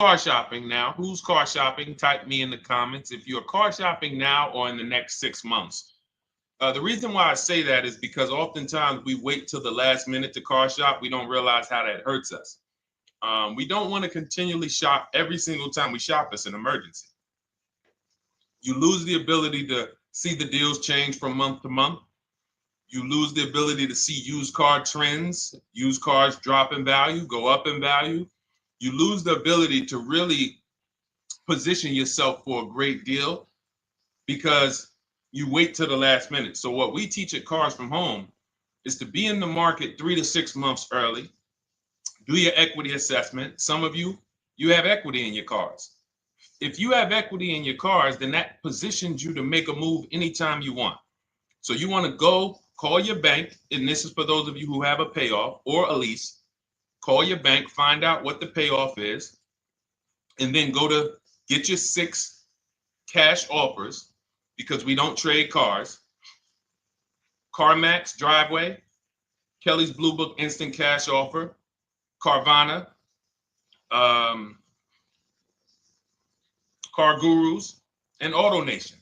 car shopping now? Who's car shopping? Type me in the comments if you're car shopping now or in the next 6 months. The reason why I say that is because oftentimes we wait till the last minute to car shop. We don't realize how that hurts us. We don't want to continually shop every single time we shop. It's an emergency. You lose the ability to see the deals change from month to month. You lose the ability to see used car trends, used cars drop in value, go up in value. You lose the ability to really position yourself for a great deal because you wait till the last minute. So what we teach at Cars from Home is to be in the market 3 to 6 months early. Do your equity assessment. Some of you have equity in your cars. If you have equity in your cars, then that positions you to make a move anytime you want. So you want to go call your bank, and this is for those of you who have a payoff or a lease. Call your bank, find out what the payoff is, and then go to get your 6 cash offers, because we don't trade cars. CarMax Driveway, Kelly's Blue Book Instant Cash Offer, Carvana, Car Gurus, and AutoNation.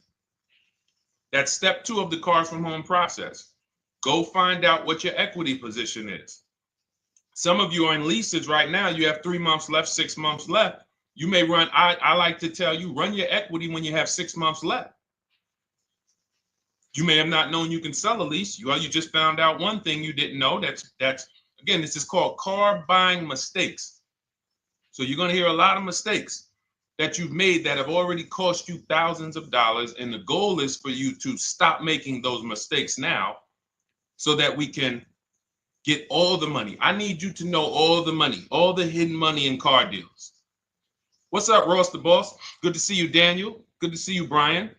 That's step 2 of the Cars from Home process. Go find out what your equity position is. Some of you are in leases right now. You have 3 months left, 6 months left. You may run, I like to tell you, run your equity when you have 6 months left. You may have not known you can sell a lease. You just found out one thing you didn't know. That's again, this is called car buying mistakes. So you're going to hear a lot of mistakes that you've made that have already cost you thousands of dollars. And the goal is for you to stop making those mistakes now so that we can get all the money. I need you to know all the money, all the hidden money in car deals. What's up, Ross the Boss? Good to see you, Daniel. Good to see you, Brian.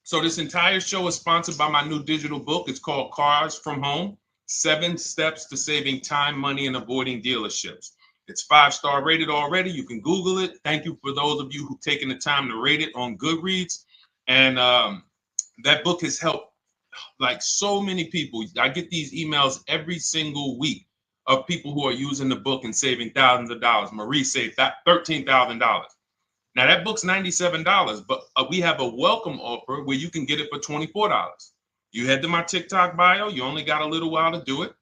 So this entire show is sponsored by my new digital book. It's called Cars from Home, 7 Steps to Saving Time, Money, and Avoiding Dealerships. It's 5-star rated already. You can Google it. Thank you for those of you who've taken the time to rate it on Goodreads. And that book has helped like so many people. I get these emails every single week of people who are using the book and saving thousands of dollars. Marie saved $13,000. Now that book's $97, but we have a welcome offer where you can get it for $24. You head to my TikTok bio. You only got a little while to do it,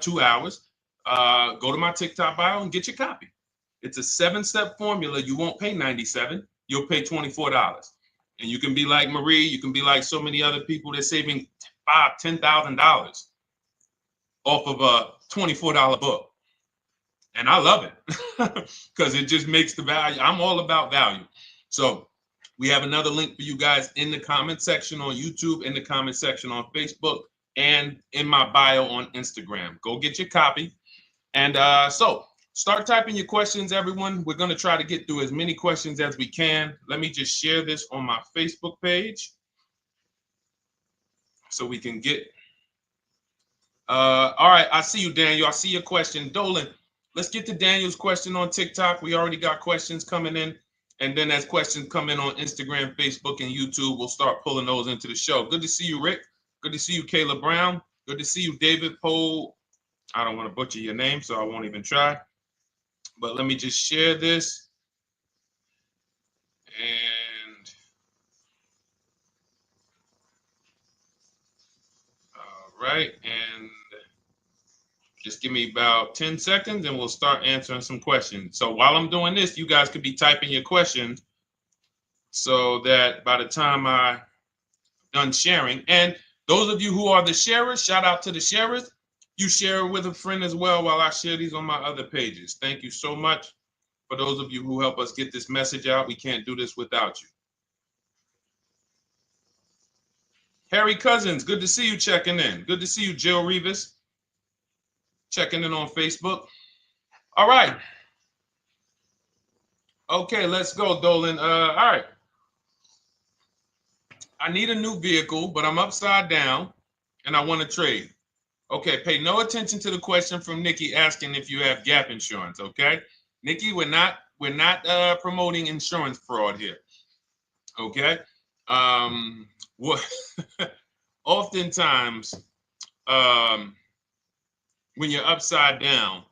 2 hours. Go to my TikTok bio and get your copy. It's a 7-step formula. You won't pay $97. You'll pay $24. And you can be like Marie. You can be like so many other people. They're saving $5,000, $10,000 off of a $24 book. And I love it because it just makes the value. I'm all about value. So we have another link for you guys in the comment section on YouTube, in the comment section on Facebook, and in my bio on Instagram. Go get your copy. And so start typing your questions, everyone. We're going to try to get through as many questions as we can. Let me just share this on my Facebook page so we can get. All right. I see you, Daniel. I see your question. Dolan, let's get to Daniel's question on TikTok. We already got questions coming in. And then as questions come in on Instagram, Facebook, and YouTube, we'll start pulling those into the show. Good to see you, Rick. Good to see you, Kayla Brown. Good to see you, David Poe. I don't want to butcher your name, so I won't even try. But let me just share this. And all right. And just give me about 10 seconds and we'll start answering some questions. So while I'm doing this, you guys could be typing your questions so that by the time I'm done sharing, and those of you who are the sharers, shout out to the sharers. You share it with a friend as well while I share these on my other pages. Thank you so much for those of you who help us get this message out. We can't do this without you. Harry Cousins, good to see you checking in. Good to see you, Jill Rivas, checking in on Facebook. All right. Okay, let's go, Dolan. All right. I need a new vehicle, but I'm upside down and I want to trade. Okay, pay no attention to the question from Nikki asking if you have gap insurance, okay? Nikki, we're not promoting insurance fraud here, okay? What oftentimes when you're upside down,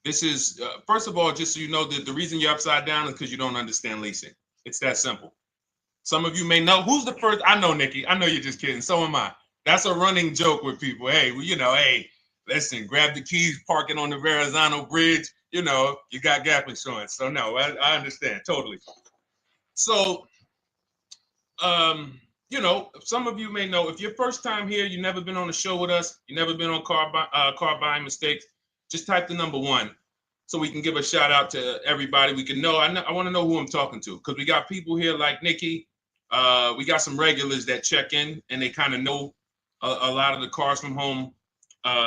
This is, first of all, just so you know, that the reason you're upside down is because you don't understand leasing. It's that simple. Some of you may know who's the first. I know, Nikki. I know you're just kidding. So am I. That's a running joke with people. Hey, well, hey, listen, grab the keys, parking on the Verrazano Bridge. You got gap insurance. So no, I understand totally. So, some of you may know if you're first time here, you've never been on a show with us, you've never been on car buying mistakes. Just type the number 1. So we can give a shout out to everybody. We can know. I want to know who I'm talking to because we got people here like Nikki. We got some regulars that check in and they kind of know a lot of the cars from home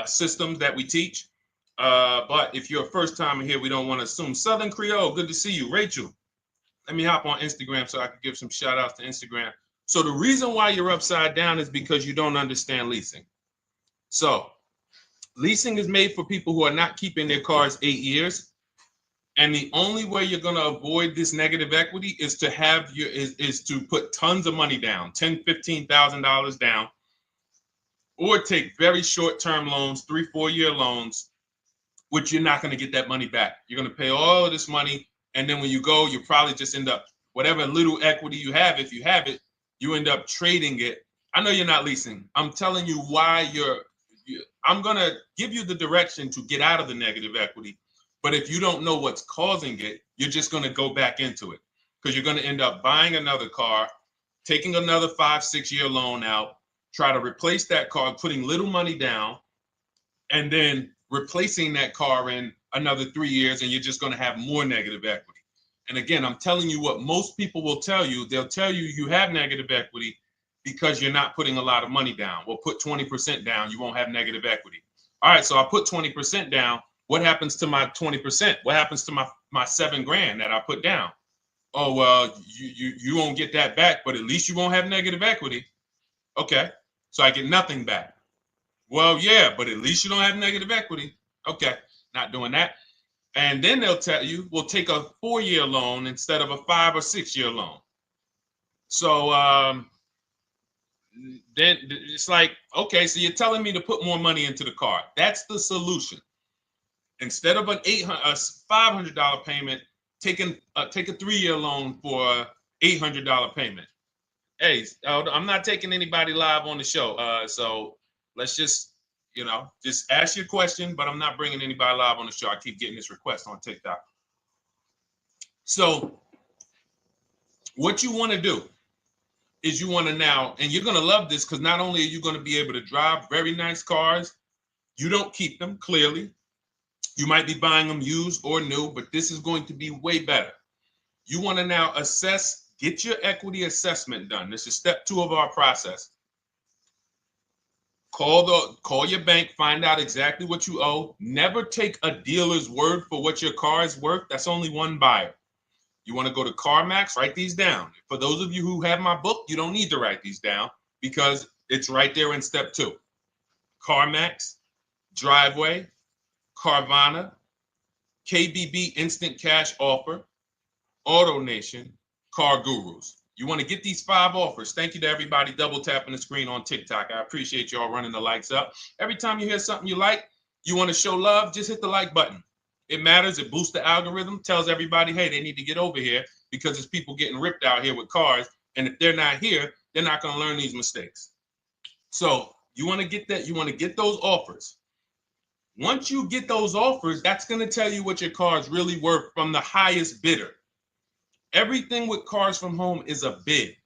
systems that we teach. But if you're a first timer here, we don't want to assume. Southern Creole, good to see you. Rachel, let me hop on Instagram so I can give some shout outs to Instagram. So the reason why you're upside down is because you don't understand leasing. So leasing is made for people who are not keeping their cars 8 years. And the only way you're going to avoid this negative equity is to is to put tons of money down, $10,000, $15,000 down, or take very short-term loans, 3-4 year loans, which you're not going to get that money back. You're going to pay all of this money. And then when you go, you probably just end up, whatever little equity you have, if you have it, you end up trading it. I know you're not leasing. I'm telling you why I'm going to give you the direction to get out of the negative equity. But if you don't know what's causing it, you're just going to go back into it because you're going to end up buying another car, taking another 5-6 year loan out, try to replace that car, putting little money down, and then replacing that car in another 3 years, and you're just going to have more negative equity. And again, I'm telling you what most people will tell you. They'll tell you you have negative equity because you're not putting a lot of money down. Well, put 20% down, you won't have negative equity. All right, so I put 20% down. What happens to my 20%? What happens to my $7,000 that I put down? Oh, well, you won't get that back, but at least you won't have negative equity. Okay, so I get nothing back. Well, yeah, but at least you don't have negative equity. Okay, not doing that. And then they'll tell you, we'll take a 4-year loan instead of a 5 or 6 year loan. So then it's like, okay, so you're telling me to put more money into the car. That's the solution. Instead of a $500 payment, take a 3-year loan for a $800 payment. Hey, I'm not taking anybody live on the show. So let's just ask your question, but I'm not bringing anybody live on the show. I keep getting this request on TikTok. So what you want to do is you want to now, and you're going to love this because not only are you going to be able to drive very nice cars, you don't keep them clearly. You might be buying them used or new, but this is going to be way better. You want to now get your equity assessment done. This is step 2 of our process. Call your bank, find out exactly what you owe. Never take a dealer's word for what your car is worth. That's only one buyer. You want to go to CarMax, write these down. For those of you who have my book, you don't need to write these down because it's right there in step 2. CarMax, Driveway, Carvana, KBB Instant Cash Offer, AutoNation, Car Gurus. You want to get these 5 offers. Thank you to everybody double tapping the screen on TikTok. I appreciate y'all running the likes up. Every time you hear something you like, you want to show love, just hit the like button. It matters. It boosts the algorithm, tells everybody, hey, they need to get over here because there's people getting ripped out here with cars. And if they're not here, they're not going to learn these mistakes. So you want to get that. You want to get those offers. Once you get those offers, that's going to tell you what your car is really worth from the highest bidder. Everything with Cars from Home is a bid.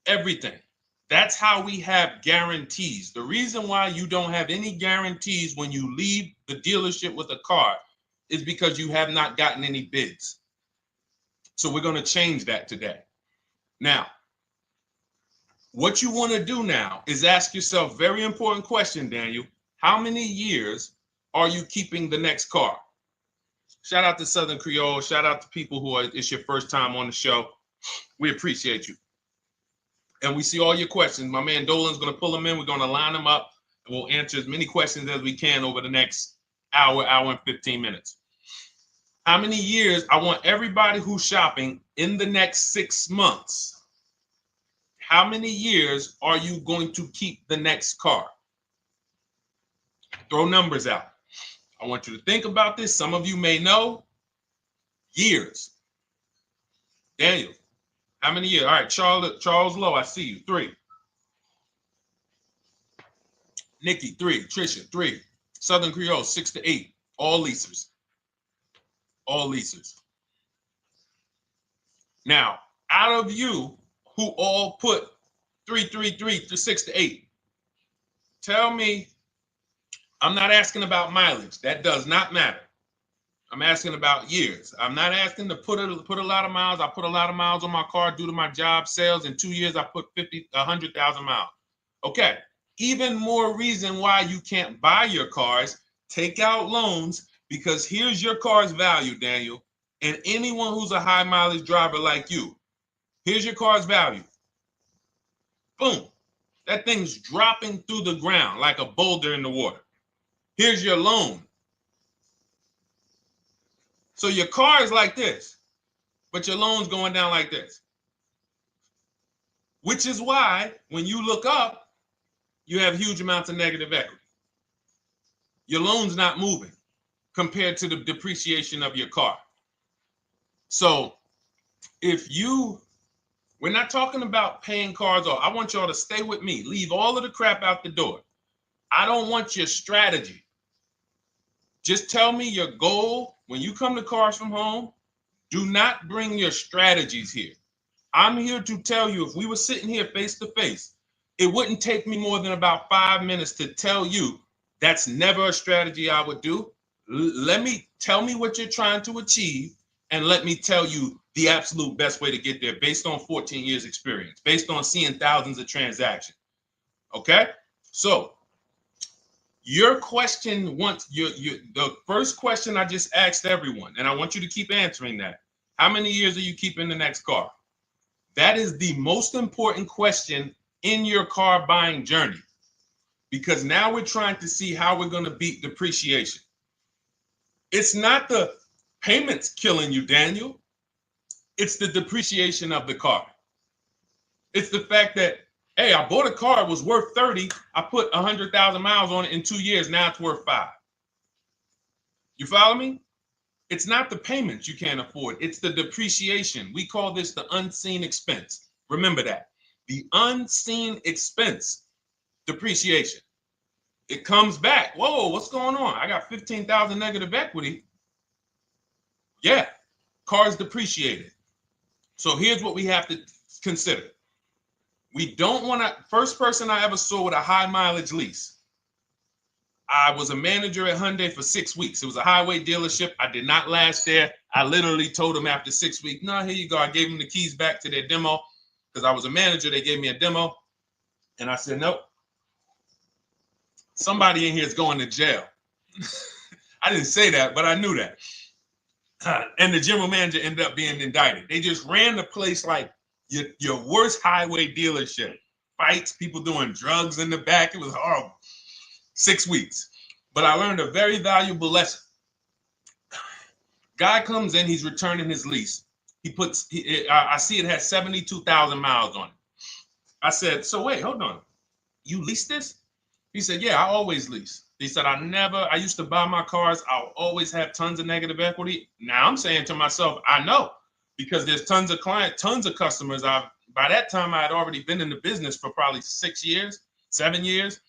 Everything. That's how we have guarantees. The reason why you don't have any guarantees when you leave the dealership with a car is because you have not gotten any bids. So we're going to change that today. Now, what you want to do now is ask yourself, very important question, Daniel. How many years are you keeping the next car? Shout out to Southern Creole. Shout out to people it's your first time on the show. We appreciate you. And we see all your questions. My man Dolan's going to pull them in. We're going to line them up. And we'll answer as many questions as we can over the next hour and 15 minutes. How many years? I want everybody who's shopping in the next 6 months. How many years are you going to keep the next car? Throw numbers out. I want you to think about this. Some of you may know. Years. Daniel, how many years? All right, Charles Lowe, I see you. 3. Nikki, 3. Trisha, 3. Southern Creole, 6 to 8. All leasers. All leasers. Now, out of you who all put 3 to 6 to 8, tell me, I'm not asking about mileage. That does not matter. I'm asking about years. I'm not asking to put a lot of miles. I put a lot of miles on my car due to my job sales. In 2 years, I put 100,000 miles. Okay. Even more reason why you can't buy your cars. Take out loans, because here's your car's value, Daniel. And anyone who's a high mileage driver like you, here's your car's value. Boom. That thing's dropping through the ground like a boulder in the water. Here's your loan. So your car is like this, but your loan's going down like this. Which is why when you look up, you have huge amounts of negative equity. Your loan's not moving compared to the depreciation of your car. So we're not talking about paying cars off. I want y'all to stay with me. Leave all of the crap out the door. I don't want your strategy. Just tell me your goal. When you come to Cars from Home, do not bring your strategies here. I'm here to tell you, if we were sitting here face to face, it wouldn't take me more than about 5 minutes to tell you that's never a strategy I would do. Tell me what you're trying to achieve, and let me tell you the absolute best way to get there based on 14 years experience, based on seeing thousands of transactions. Okay? So your question, the first question I just asked everyone, and I want you to keep answering that. How many years are you keeping the next car? That is the most important question in your car buying journey, because now we're trying to see how we're going to beat depreciation. It's not the payments killing you, Daniel. It's the depreciation of the car. It's the fact that, hey, I bought a car, it was worth 30. I put 100,000 miles on it in 2 years. Now it's worth 5. You follow me? It's not the payments you can't afford. It's the depreciation. We call this the unseen expense. Remember that. The unseen expense, depreciation. It comes back. Whoa, what's going on? I got 15,000 negative equity. Yeah, car's depreciated. So here's what we have to consider. We don't want to, first person I ever saw with a high mileage lease. I was a manager at Hyundai for 6 weeks. It was a highway dealership. I did not last there. I literally told them after 6 weeks, no, here you go. I gave them the keys back to their demo because I was a manager. They gave me a demo. And I said, nope. Somebody in here is going to jail. I didn't say that, but I knew that. And the general manager ended up being indicted. They just ran the place like your worst highway dealership. Fights, people doing drugs in the back. It was horrible. 6 weeks. But I learned a very valuable lesson. Guy comes in, he's returning his lease. I see it has 72,000 miles on it. I said, so wait, hold on. You leased this? He said, yeah, I always lease. He said, I used to buy my cars. I'll always have tons of negative equity. Now I'm saying to myself, I know, because there's tons of clients, tons of customers. By that time, I had already been in the business for probably 6 years, 7 years.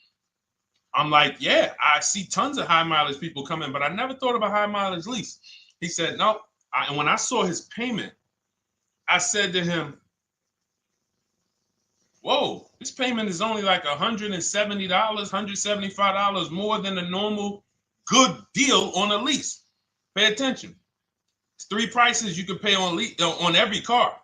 I'm like, yeah, I see tons of high mileage people coming, but I never thought of a high mileage lease. He said, no. And when I saw his payment, I said to him, whoa, this payment is only like $170, $175 more than a normal good deal on a lease. Pay attention. It's 3 prices you can pay on every car.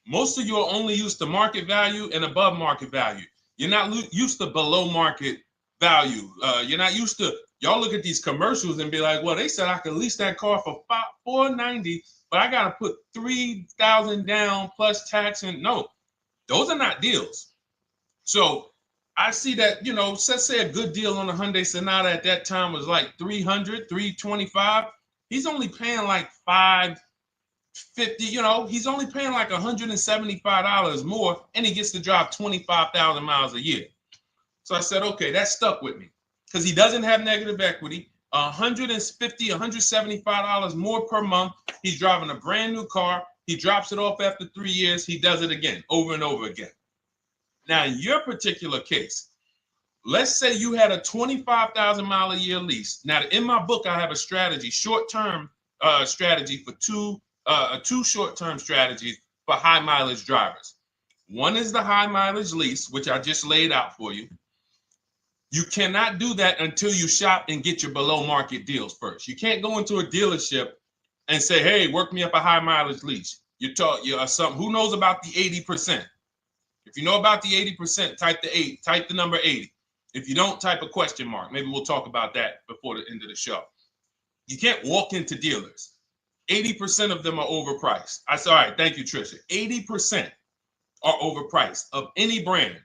Most of you are only used to market value and above market value. You're not used to below market value. You're not used to, y'all look at these commercials and be like, well, they said I could lease that car for $490, but I got to put $3,000 down plus tax. And no, those are not deals. So I see that, let's say a good deal on a Hyundai Sonata at that time was like $300, $325. He's only paying like $550, he's only paying like $175 more, and he gets to drive 25,000 miles a year. So I said, okay, that stuck with me because he doesn't have negative equity. $150, $175 more per month. He's driving a brand new car. He drops it off after 3 years. He does it again, over and over again. Now, in your particular case, let's say you had a 25,000 mile a year lease. Now, in my book, I have a strategy, short-term strategy for two short-term strategies for high mileage drivers. One is the high mileage lease, which I just laid out for you. You cannot do that until you shop and get your below market deals first. You can't go into a dealership and say, hey, work me up a high mileage lease. You something. Who knows about the 80%? If you know about the 80%, type the number 80. If you don't, type a question mark. Maybe we'll talk about that before the end of the show. You can't walk into dealers. 80% of them are overpriced. I said, all right, thank you, Trisha. 80% are overpriced of any brand.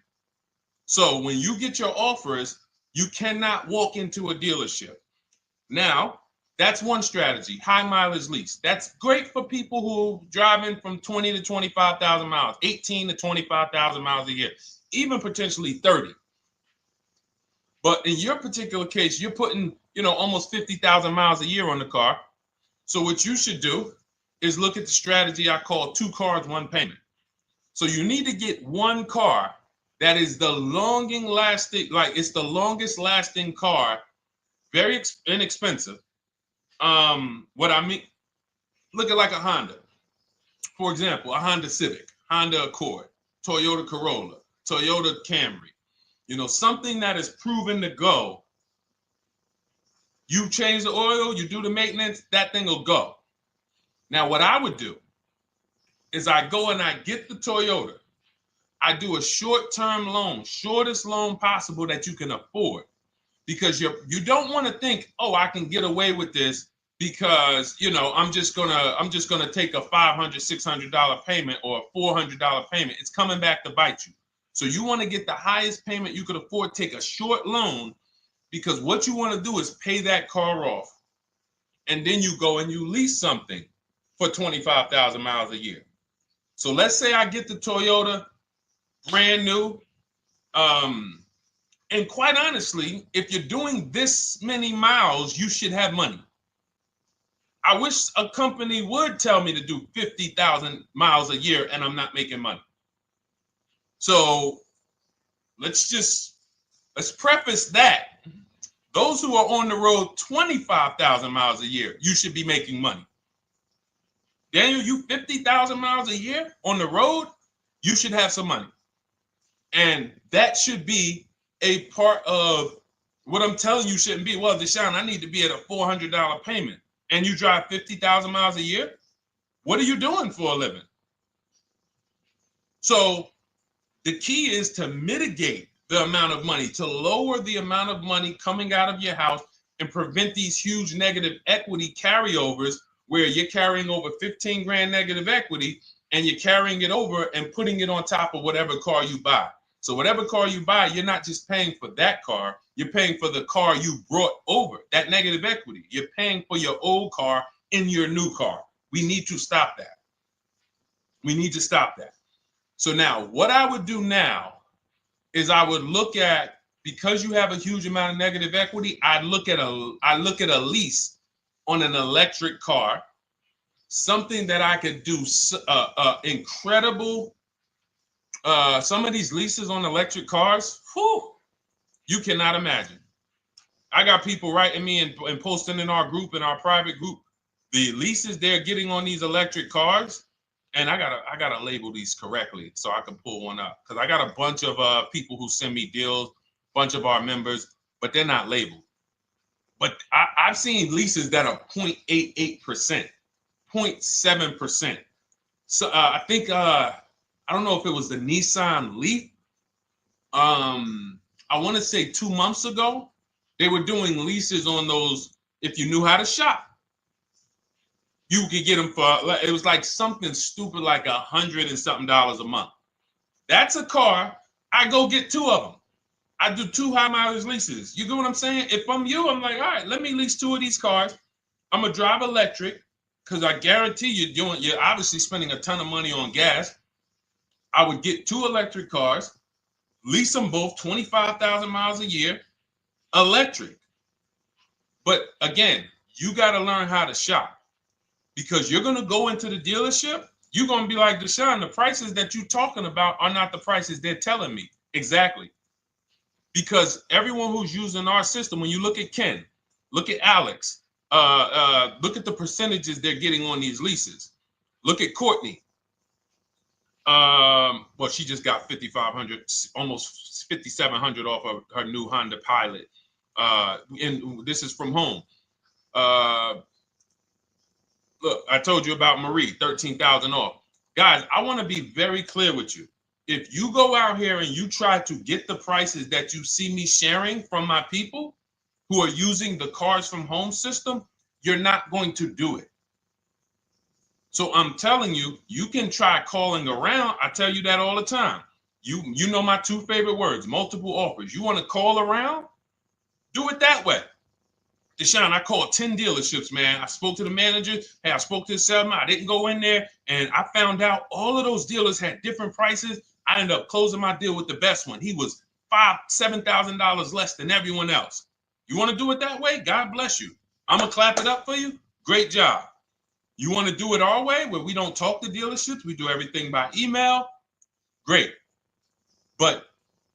So when you get your offers, you cannot walk into a dealership. Now, that's one strategy, high mileage lease. That's great for people who are driving from 20 to 25,000 miles, 18 to 25,000 miles a year, even potentially 30. But in your particular case, you're putting, almost 50,000 miles a year on the car. So what you should do is look at the strategy I call 2 cars, 1 payment. So you need to get one car that is the longest lasting car, very inexpensive. What I mean, look at like a Honda. For example, a Honda Civic, Honda Accord, Toyota Corolla, Toyota Camry. Something that is proven to go. You change the oil, you do the maintenance, that thing will go. Now, what I would do is I go and I get the Toyota. I do a short-term loan, shortest loan possible that you can afford, because you don't want to think, oh, I can get away with this because I'm just gonna take a $500, $600 payment or a $400 payment. It's coming back to bite you. So you want to get the highest payment you could afford, take a short loan, because what you want to do is pay that car off, and then you go and you lease something for 25,000 miles a year. So let's say I get the Toyota brand new. And quite honestly, if you're doing this many miles, you should have money. I wish a company would tell me to do 50,000 miles a year and I'm not making money. So let's preface that. Those who are on the road 25,000 miles a year, you should be making money. Daniel, you 50,000 miles a year on the road, you should have some money. And that should be a part of what I'm telling you shouldn't be. Well, Deshone, I need to be at a $400 payment. And you drive 50,000 miles a year? What are you doing for a living? So the key is to mitigate the amount of money, to lower the amount of money coming out of your house and prevent these huge negative equity carryovers where you're carrying over 15 grand negative equity and you're carrying it over and putting it on top of whatever car you buy. So whatever car you buy, you're not just paying for that car, you're paying for the car you brought over, that negative equity. You're paying for your old car in your new car. We need to stop that. We need to stop that. So now what I would do now is I would look at, because you have a huge amount of negative equity, I look at a lease on an electric car, something that I could do incredible. Some of these leases on electric cars, you cannot imagine. I got people writing me and posting in our group, in our private group, the leases they're getting on these electric cars. And I gotta label these correctly so I can pull one up, because I got a bunch of people who send me deals, bunch of our members, but they're not labeled. But I've seen leases that are 0.88%, 0.7%. So I think I don't know if it was the Nissan Leaf. I want to say 2 months ago, they were doing leases on those. If you knew how to shop, you could get them for, it was like something stupid like $100 and something a month. That's a car. I go get 2 of them. I do 2 high mileage leases. You get what I'm saying? If I'm you, I'm like, all right, let me lease 2 of these cars. I'm gonna drive electric, because I guarantee you're obviously spending a ton of money on gas. I would get 2 electric cars, lease them both 25,000 miles a year, electric. But again, you got to learn how to shop, because you're going to go into the dealership. You're going to be like, Deshone, the prices that you're talking about are not the prices they're telling me. Exactly. Because everyone who's using our system, when you look at Ken, look at Alex, look at the percentages they're getting on these leases. Look at Courtney. Well, she just got 5,500, almost 5,700 off of her new Honda Pilot. And this is from home. Look, I told you about Marie, 13,000 off. Guys, I want to be very clear with you. If you go out here and you try to get the prices that you see me sharing from my people who are using the Cars from Home system, you're not going to do it. So I'm telling you, you can try calling around. I tell you that all the time. You know my two favorite words, multiple offers. You want to call around? Do it that way. Deshone, I called 10 dealerships, man. I spoke to the manager. Hey, I spoke to the salesman. I didn't go in there, and I found out all of those dealers had different prices. I ended up closing my deal with the best one. He was $7,000 less than everyone else. You want to do it that way? God bless you. I'm going to clap it up for you. Great job. You want to do it our way, where we don't talk to dealerships? We do everything by email? Great. But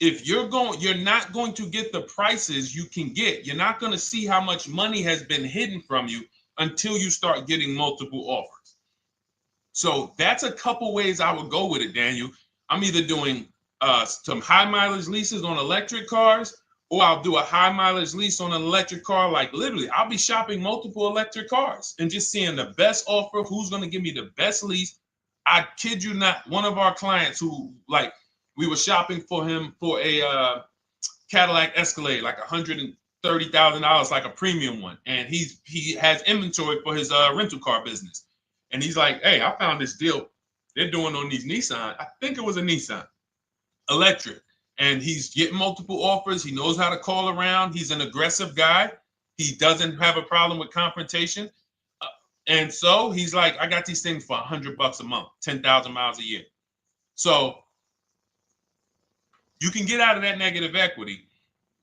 if you're not going to get the prices you can get. You're not going to see how much money has been hidden from you until you start getting multiple offers. So that's a couple ways I would go with it, Daniel. I'm either doing some high mileage leases on electric cars, or I'll do a high mileage lease on an electric car. Like literally, I'll be shopping multiple electric cars and just seeing the best offer, who's going to give me the best lease. I kid you not, one of our clients who, like, we were shopping for him for a Cadillac Escalade, like $130,000, like a premium one. And he has inventory for his rental car business. And he's like, hey, I found this deal they're doing on these Nissan. I think it was a Nissan electric. And he's getting multiple offers. He knows how to call around. He's an aggressive guy. He doesn't have a problem with confrontation. And so he's like, I got these things for $100 a month, 10,000 miles a year. So you can get out of that negative equity,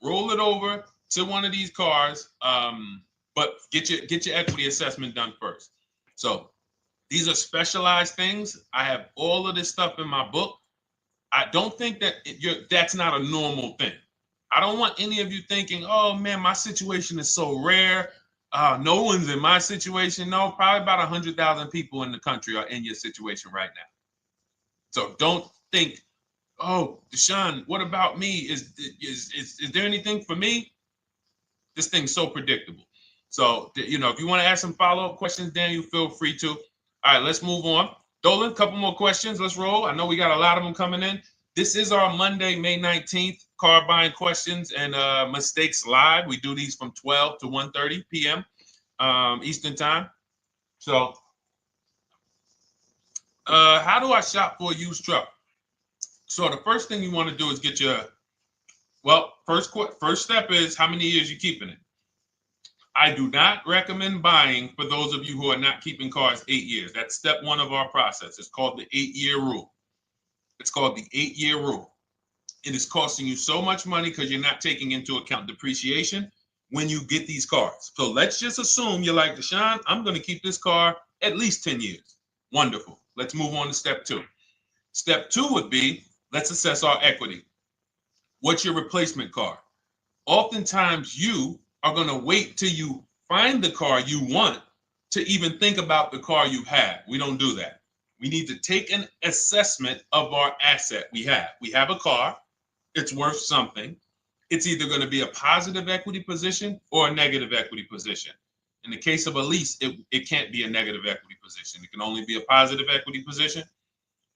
roll it over to one of these cars, but get your equity assessment done first. So these are specialized things. I have all of this stuff in my book. I don't think that that's not a normal thing. I don't want any of you thinking, oh man, my situation is so rare. No one's in my situation. No, probably about 100,000 people in the country are in your situation right now. So don't think, oh, Deshone, what about me? Is there anything for me? This thing's so predictable. So, if you want to ask some follow-up questions, Daniel, feel free to. All right, let's move on. Dolan, a couple more questions. Let's roll. I know we got a lot of them coming in. This is our Monday, May 19th, car buying questions and mistakes live. We do these from 12 to 1:30 p.m. Eastern time. So, how do I shop for a used truck? So the first thing you want to do is get your, first step is how many years you keeping it. I do not recommend buying for those of you who are not keeping cars 8 years. That's step one of our process. It's called the 8-year rule. It's called the 8-year rule. It is costing you so much money because you're not taking into account depreciation when you get these cars. So let's just assume you're like, Deshone, I'm going to keep this car at least 10 years. Wonderful. Let's move on to step two. Step two would be, let's assess our equity. What's your replacement car? Oftentimes you are going to wait till you find the car you want to even think about the car you have. We don't do that. We need to take an assessment of our asset we have. We have a car. It's worth something. It's either going to be a positive equity position or a negative equity position. In the case of a lease, it can't be a negative equity position. It can only be a positive equity position.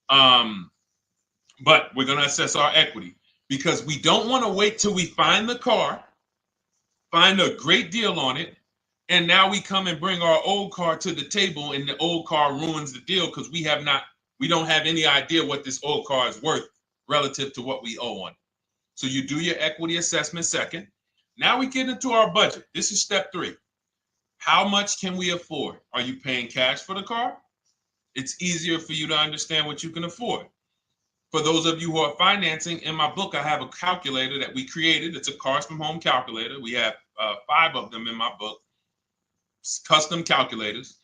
But we're going to assess our equity because we don't want to wait till we find the car, find a great deal on it, and now we come and bring our old car to the table and the old car ruins the deal because we don't have any idea what this old car is worth relative to what we owe on it. So you do your equity assessment second. Now we get into our budget. This is step three. How much can we afford? Are you paying cash for the car? It's easier for you to understand what you can afford. For those of you who are financing, in my book, I have a calculator that we created. It's a Cars from Home calculator. We have 5 of them in my book, custom calculators.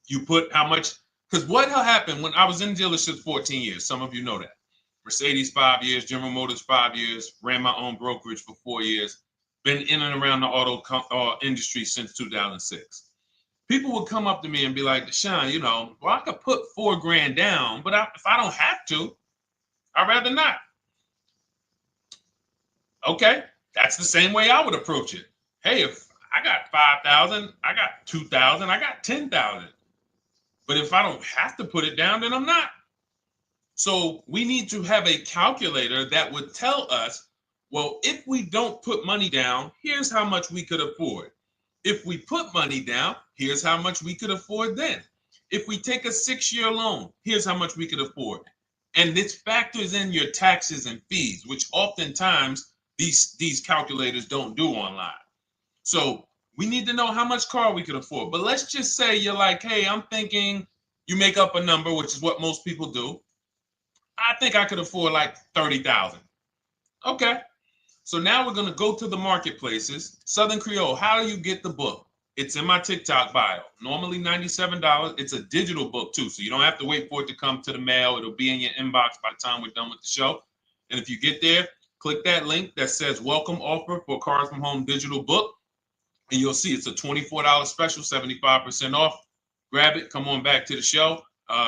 You put how much, because what happened when I was in dealerships 14 years, some of you know that. Mercedes 5 years, General Motors 5 years, ran my own brokerage for 4 years, been in and around the auto industry since 2006. People would come up to me and be like, Deshone, well, I could put $4,000 down, but if I don't have to, I'd rather not. Okay, that's the same way I would approach it. Hey, if I got 5,000, I got 2,000, I got 10,000. But if I don't have to put it down, then I'm not. So we need to have a calculator that would tell us, well, if we don't put money down, here's how much we could afford. If we put money down, here's how much we could afford then. If we take a 6-year loan, here's how much we could afford. And this factors in your taxes and fees, which oftentimes these calculators don't do online. So we need to know how much car we could afford. But let's just say you're like, hey, I'm thinking, you make up a number, which is what most people do. I think I could afford like 30,000. Okay. So now we're going to go to the marketplaces. Southern Creole, how do you get the book? It's in my TikTok bio. Normally $97. It's a digital book too, so you don't have to wait for it to come to the mail. It'll be in your inbox by the time we're done with the show. And if you get there, click that link that says welcome offer for Cars from Home digital book. And you'll see it's a $24 special, 75% off. Grab it. Come on back to the show.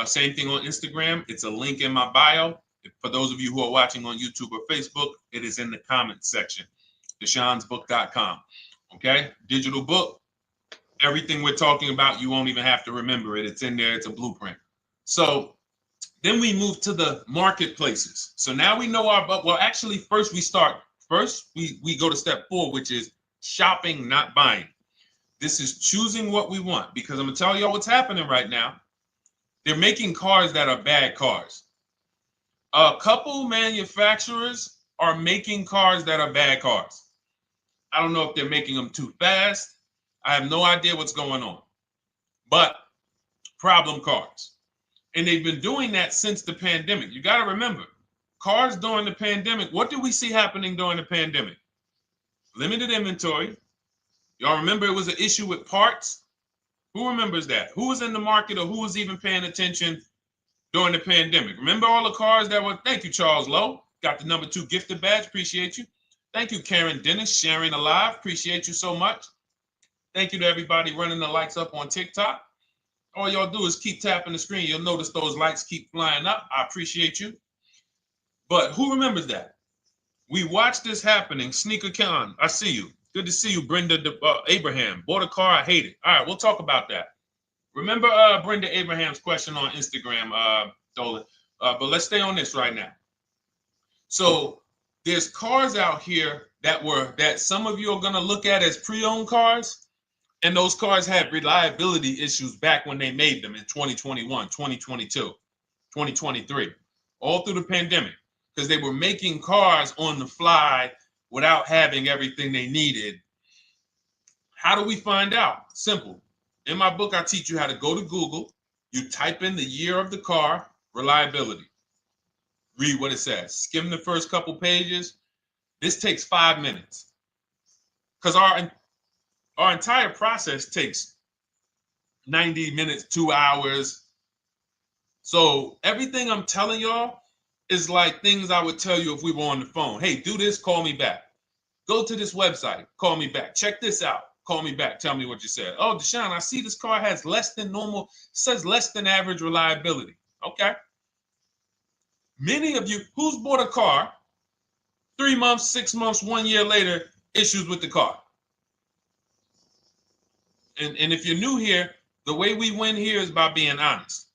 Same thing on Instagram. It's a link in my bio. For those of you who are watching on YouTube or Facebook, it is in the comments section, deshonesbook.com. Okay, digital book. Everything we're talking about, you won't even have to remember it. It's in there. It's a blueprint. So then we move to the marketplaces. So now we know well, actually, first we go to step 4, which is shopping, not buying. This is choosing what we want, because I'm going to tell y'all what's happening right now. They're making cars that are bad cars. A couple manufacturers are making cars that are bad cars. I don't know if they're making them too fast. I have no idea what's going on. But problem cars. And they've been doing that since the pandemic. You got to remember, cars during the pandemic, what did we see happening during the pandemic? Limited inventory. Y'all remember it was an issue with parts? Who remembers that? Who was in the market, or who was even paying attention during the pandemic? Remember all the cars that were, thank you, Charles Lowe. Got the number 2 gifted badge. Appreciate you. Thank you, Karen Dennis, sharing alive. Appreciate you so much. Thank you to everybody running the likes up on TikTok. All y'all do is keep tapping the screen. You'll notice those likes keep flying up. I appreciate you. But who remembers that? We watched this happening. Sneaker Con, I see you. Good to see you, Brenda Abraham. Bought a car, I hate it. All right, we'll talk about that. Remember Brenda Abraham's question on Instagram, Dolan. But let's stay on this right now. So there's cars out here that some of you are going to look at as pre-owned cars. And those cars had reliability issues back when they made them in 2021, 2022, 2023, all through the pandemic, because they were making cars on the fly without having everything they needed. How do we find out? Simple. In my book, I teach you how to go to Google. You type in the year of the car, reliability. Read what it says. Skim the first couple pages. This takes 5 minutes, because our entire process takes 90 minutes, 2 hours. So everything I'm telling y'all is like things I would tell you if we were on the phone. Hey, do this, call me back. Go to this website, call me back. Check this out, call me back. Tell me what you said. Oh, Deshone, I see this car has less than normal, says less than average reliability. Okay. Many of you, who's bought a car 3 months, 6 months, 1 year later, issues with the car? And if you're new here, the way we win here is by being honest.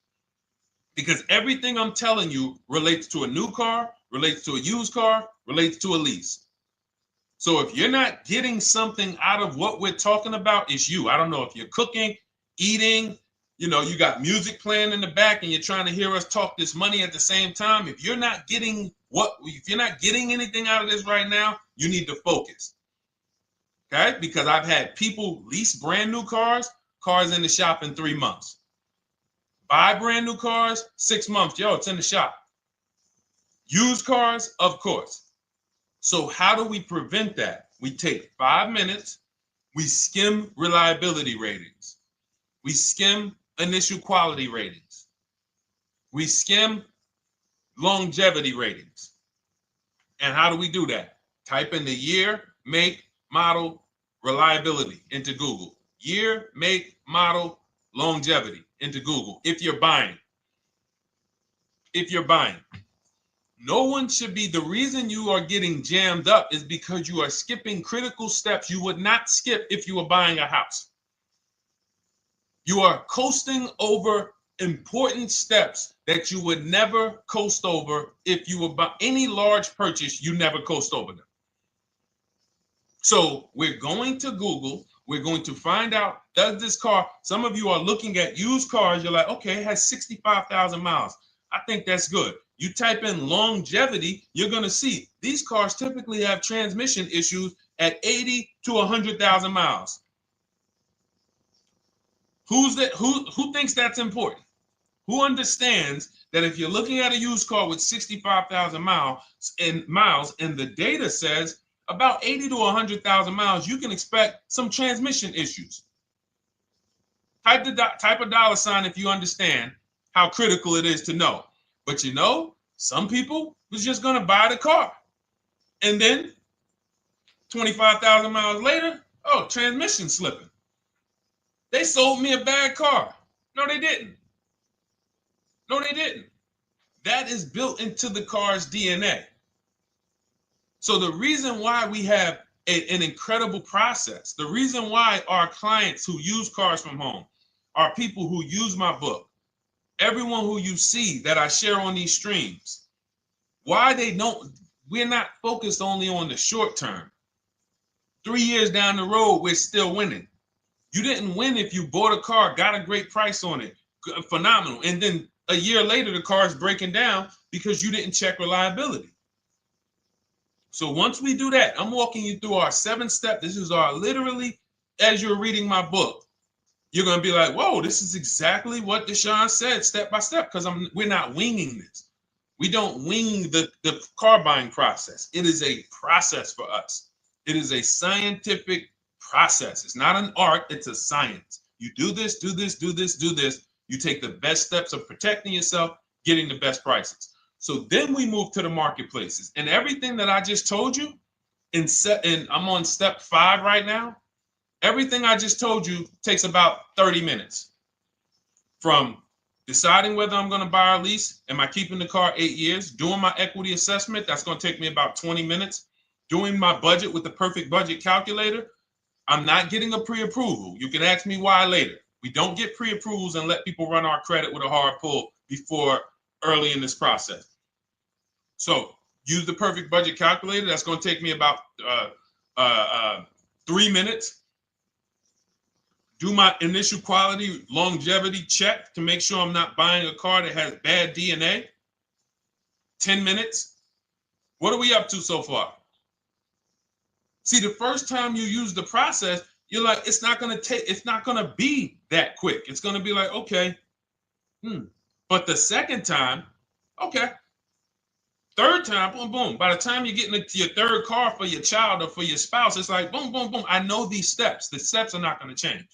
Because everything I'm telling you relates to a new car, relates to a used car, relates to a lease. So if you're not getting something out of what we're talking about, it's you. I don't know if you're cooking, eating, you got music playing in the back and you're trying to hear us talk this money at the same time. If you're not getting anything out of this right now, you need to focus. Okay, because I've had people lease brand new cars in the shop in 3 months. Buy brand new cars, 6 months. Yo, it's in the shop. Used cars, of course. So how do we prevent that? We take 5 minutes We skim reliability ratings. We skim initial quality ratings. We skim longevity ratings. And how do we do that? Type in the year, make, model, reliability into Google. Year, make, model, longevity into Google. If you're buying. No one should be, the reason you are getting jammed up is because you are skipping critical steps you would not skip if you were buying a house. You are coasting over important steps that you would never coast over if you were buying any large purchase. You never coast over them. So we're going to Google. We're going to find out, does this car, some of you are looking at used cars. You're like, okay, it has 65,000 miles. I think that's good. You type in longevity, you're going to see these cars typically have transmission issues at 80 to 100,000 miles. Who thinks that's important? Who understands that if you're looking at a used car with 65,000 miles and the data says about 80 to 100,000 miles, you can expect some transmission issues. Type a dollar sign if you understand how critical it is to know. But you know, some people was just going to buy the car. And then 25,000 miles later, oh, transmission slipping. They sold me a bad car. No, they didn't. That is built into the car's DNA. So the reason why we have an incredible process, the reason why our clients who use cars from home are people who use my book, everyone who you see that I share on these streams, we're not focused only on the short term. 3 years down the road, we're still winning. You didn't win if you bought a car, got a great price on it, phenomenal. And then a year later, the car is breaking down because you didn't check reliability. So once we do that, I'm walking you through our 7-step. This is our literally, as you're reading my book, you're going to be like, whoa, this is exactly what Deshone said, step by step, because we're not winging this. We don't wing the car buying process. It is a process for us. It is a scientific process. It's not an art, it's a science. You do this, do this, do this, do this. You take the best steps of protecting yourself, getting the best prices. So then we move to the marketplaces. And everything that I just told you, and I'm on step 5 right now, everything I just told you takes about 30 minutes. From deciding whether I'm going to buy or lease, am I keeping the car 8 years, doing my equity assessment, that's going to take me about 20 minutes, doing my budget with the perfect budget calculator. I'm not getting a pre-approval. You can ask me why later. We don't get pre-approvals and let people run our credit with a hard pull before early in this process. So use the perfect budget calculator. That's going to take me about 3 minutes. Do my initial quality longevity check to make sure I'm not buying a car that has bad DNA. 10 minutes. What are we up to so far? See, the first time you use the process, you're like, it's not going to be that quick. It's going to be like, okay. But the second time, okay. Third time, boom, boom. By the time you're getting into your third car for your child or for your spouse, it's like, boom, boom, boom. I know these steps. The steps are not going to change.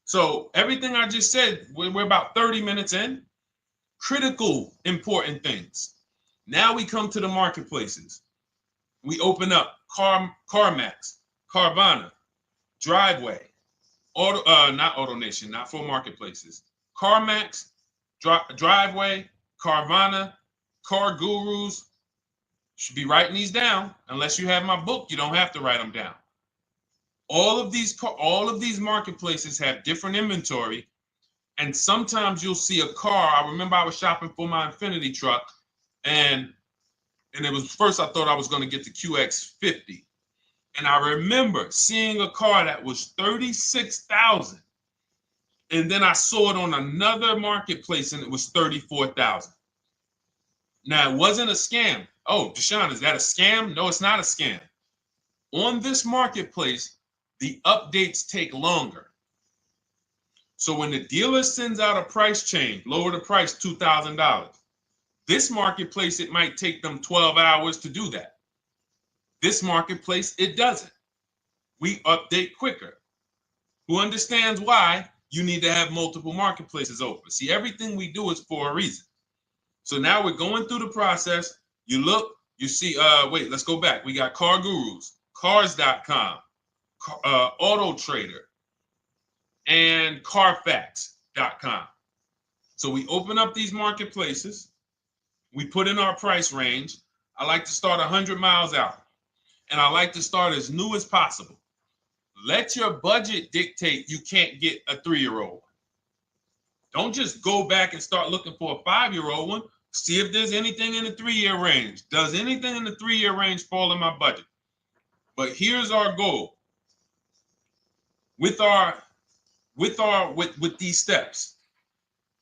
So everything I just said, we're about 30 minutes in. Critical, important things. Now we come to the marketplaces. We open up CarMax, Carvana, Driveway, not AutoNation, not for marketplaces. CarMax, Driveway, Carvana, Car Gurus. Should be writing these down. Unless you have my book, you don't have to write them down. All of these marketplaces have different inventory, and sometimes you'll see a car. I remember I was shopping for my Infinity truck, and it was first I thought I was going to get the QX50, and I remember seeing a car that was $36,000, and then I saw it on another marketplace, and it was $34,000. Now it wasn't a scam. Oh, Deshone, is that a scam? No, it's not a scam. On this marketplace, the updates take longer. So when the dealer sends out a price change, lower the price $2,000. This marketplace, it might take them 12 hours to do that. This marketplace, it doesn't. we update quicker. Who understands why you need to have multiple marketplaces open? See, everything we do is for a reason. So now we're going through the process. You look, you see, wait, let's go back. We got Car Gurus, Cars.com, Auto Trader, and Carfax.com. So we open up these marketplaces. We put in our price range. I like to start 100 miles out, and I like to start as new as possible. Let your budget dictate you can't get a 3-year-old. Don't just go back and start looking for a 5-year-old one. See if there's anything in the 3-year range. Does anything in the 3-year range fall in my budget? But here's our goal. With these steps,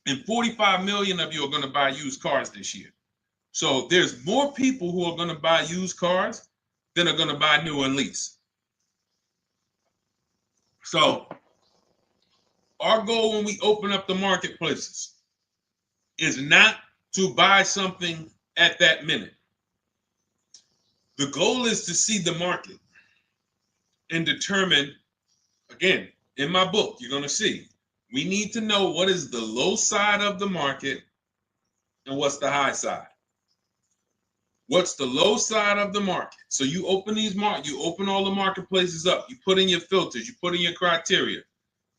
and 45 million of you are going to buy used cars this year. So there's more people who are going to buy used cars than are going to buy new and lease. So our goal when we open up the marketplaces is not to buy something at that minute. The goal is to see the market and determine, again, in my book, you're going to see, we need to know what is the low side of the market and what's the high side. What's the low side of the market? So you open you open all the marketplaces up. You put in your filters. You put in your criteria.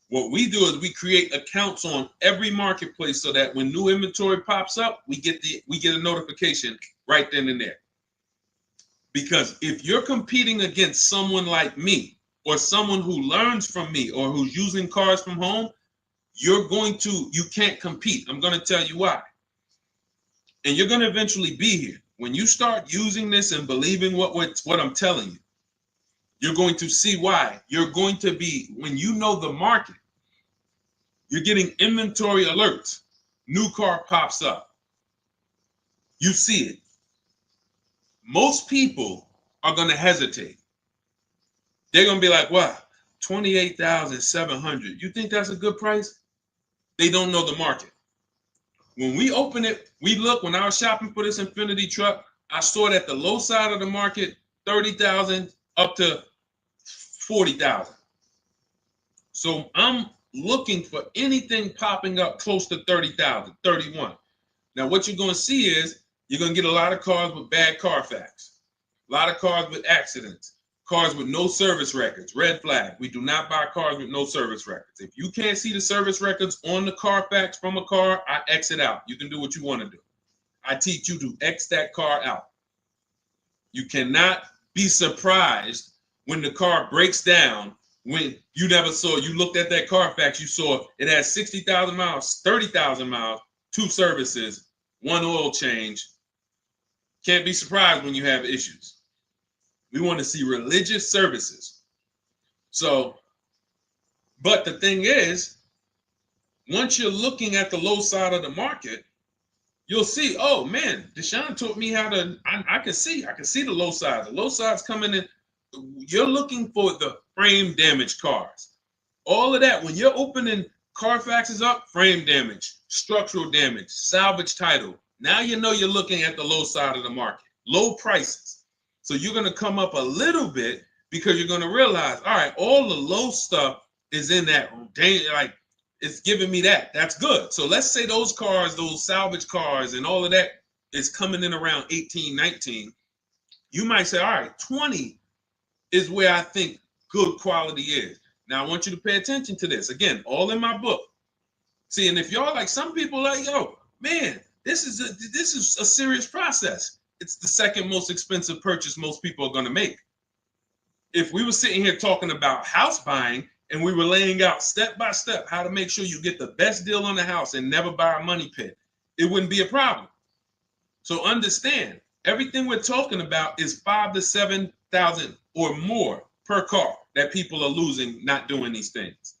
What we do is we create accounts on every marketplace so that when new inventory pops up, we get a notification right then and there. Because if you're competing against someone like me or someone who learns from me or who's using cars from home, you can't compete. I'm going to tell you why. And you're going to eventually be here. When you start using this and believing what I'm telling you, you're going to see why. You're going to be, when you know the market, you're getting inventory alerts. New car pops up. You see it. Most people are going to hesitate. They're going to be like, wow, $28,700. You think that's a good price? They don't know the market. When we open it, we look, when I was shopping for this Infiniti truck, I saw it at the low side of the market, $30,000 up to $40,000. So I'm looking for anything popping up close to $30,000, $31,000. Now what you're going to see is you're going to get a lot of cars with bad Carfax, a lot of cars with accidents, cars with no service records, red flag. We do not buy cars with no service records. If you can't see the service records on the Carfax from a car, I exit out. You can do what you want to do. I teach you to X that car out. You cannot be surprised when the car breaks down when you looked at that Carfax, you saw it has 60,000 miles, 30,000 miles, 2 services, 1 oil change. Can't be surprised when you have issues. We want to see religious services. So, but the thing is, once you're looking at the low side of the market, you'll see, oh man, Deshone taught me how to, I can see the low side. The low side's coming in. You're looking for the frame damage cars. All of that, when you're opening Carfaxes up, frame damage, structural damage, salvage title. Now you know you're looking at the low side of the market, low prices. So you're going to come up a little bit because you're going to realize, all right, all the low stuff is in that, like, it's giving me that. That's good. So let's say those cars, those salvage cars and all of that is coming in around 18, 19. You might say, all right, 20 is where I think good quality is. Now I want you to pay attention to this. Again, all in my book. See, and if y'all like, some people like, yo, man, this is a serious process. It's the second most expensive purchase most people are going to make. If we were sitting here talking about house buying and we were laying out step by step how to make sure you get the best deal on the house and never buy a money pit, it wouldn't be a problem. So understand, everything we're talking about is 5,000 to 7,000 or more per car that people are losing not doing these things.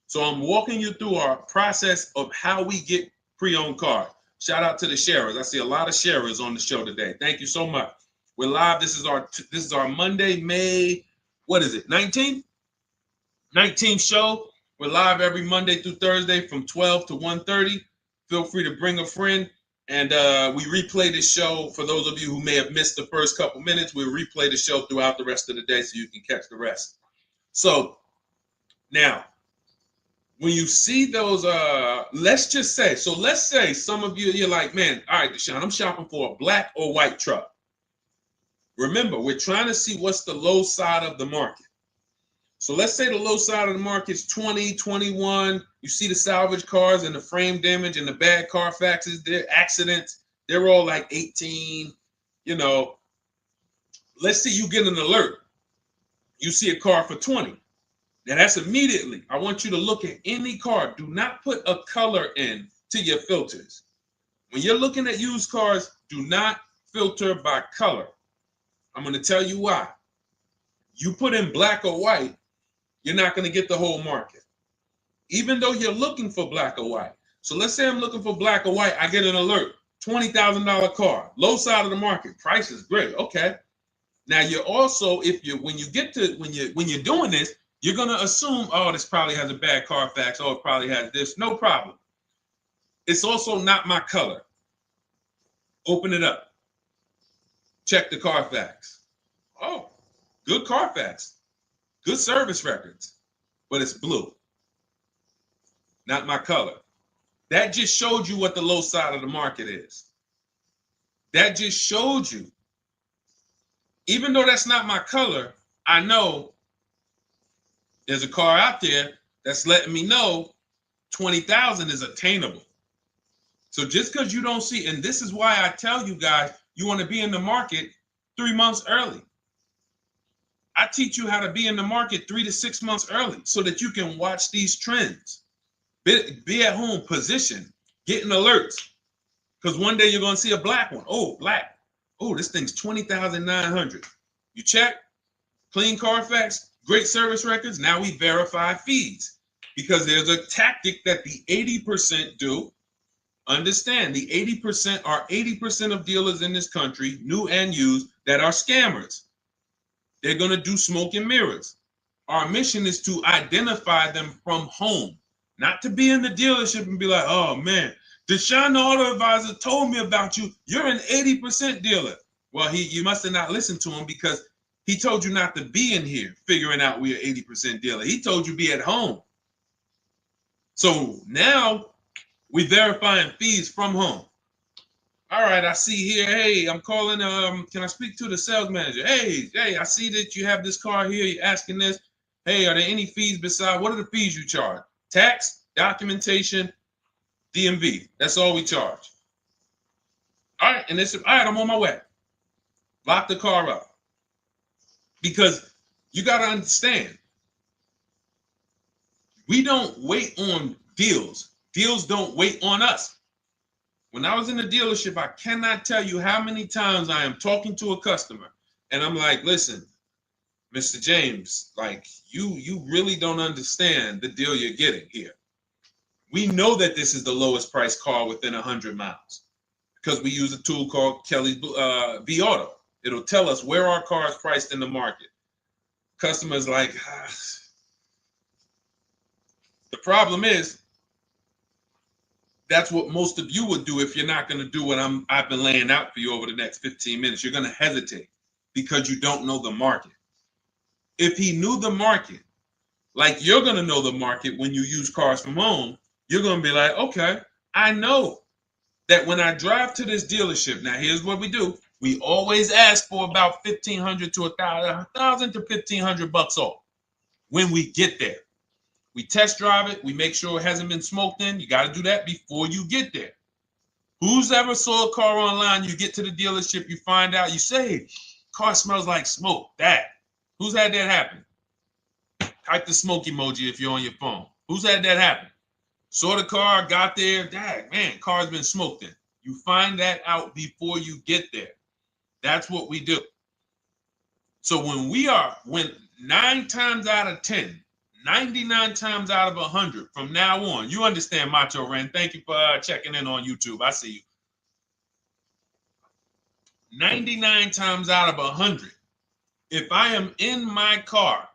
So I'm walking you through our process of how we get pre-owned cars. Shout out to the sharers. I see a lot of sharers on the show today. Thank you so much. We're live. This is our Monday, May, what is it, 19th? 19th show. We're live every Monday through Thursday from 12 to 1:30. Feel free to bring a friend. And we replay this show. For those of you who may have missed the first couple minutes, we'll replay the show throughout the rest of the day so you can catch the rest. So now, when you see those, let's say some of you, you're like, man, all right, Deshone, I'm shopping for a black or white truck. Remember, we're trying to see what's the low side of the market. So let's say the low side of the market is 20, 21. You see the salvage cars and the frame damage and the bad Carfaxes, their accidents, they're all like 18. You know, let's say you get an alert. You see a car for 20. Now that's immediately. I want you to look at any car. Do not put a color in to your filters. When you're looking at used cars, do not filter by color. I'm going to tell you why. You put in black or white, you're not going to get the whole market, even though you're looking for black or white. So let's say I'm looking for black or white. I get an alert, $20,000 car, low side of the market, price is great. Okay. Now you're also, when you're doing this, you're going to assume, oh, this probably has a bad Carfax. Oh, it probably has this. No problem. It's also not my color. Open it up. Check the Carfax. Oh, good Carfax. Good service records. But it's blue. Not my color. That just showed you what the low side of the market is. That just showed you. Even though that's not my color, I know there's a car out there that's letting me know 20,000 is attainable. So just because you don't see, and this is why I tell you guys, you want to be in the market 3 months early. I teach you how to be in the market 3 to 6 months early so that you can watch these trends. Be at home, position, getting alerts. Because one day you're going to see a black one. Oh, black. Oh, this thing's 20,900. You check, clean Carfax, great service records. Now we verify fees because there's a tactic that the 80% do. Understand, the 80% are 80% of dealers in this country, new and used, that are scammers. They're going to do smoke and mirrors. Our mission is to identify them from home, not to be in the dealership and be like, oh man, Deshone the Auto Advisor told me about you. You're an 80% dealer. Well, you must have not listened to him because he told you not to be in here figuring out we're 80% dealer. He told you be at home. So now we verifying fees from home. All right, I see here, hey, I'm calling, can I speak to the sales manager? Hey, I see that you have this car here, you're asking this. Hey, are there any fees besides, what are the fees you charge? Tax, documentation, DMV, that's all we charge. All right, and all right, I'm on my way. Lock the car up. Because you got to understand, we don't wait on deals. Deals don't wait on us. When I was in the dealership, I cannot tell you how many times I am talking to a customer and I'm like, listen, Mr. James, like you really don't understand the deal you're getting here. We know that this is the lowest price car within 100 miles because we use a tool called Kelly's V Auto. It'll tell us where our car is priced in the market. Customers like, The problem is, that's what most of you would do if you're not going to do what I've been laying out for you over the next 15 minutes. You're going to hesitate because you don't know the market. If he knew the market, like you're going to know the market when you use cars from home, you're going to be like, okay, I know that when I drive to this dealership, now here's what we do. We always ask for about $1,500 to $1,000 to $1,500 off when we get there. We test drive it. We make sure it hasn't been smoked in. You got to do that before you get there. Who's ever saw a car online? You get to the dealership, you find out, you say, car smells like smoke. Who's had that happen? Type the smoke emoji if you're on your phone. Who's had that happen? Saw the car, got there, man, car's been smoked in. You find that out before you get there. That's what we do. So when 9 times out of 10, 99 times out of 100 from now on, you understand, Macho Ren. Thank you for checking in on YouTube. I see you. 99 times out of 100, if I am in my car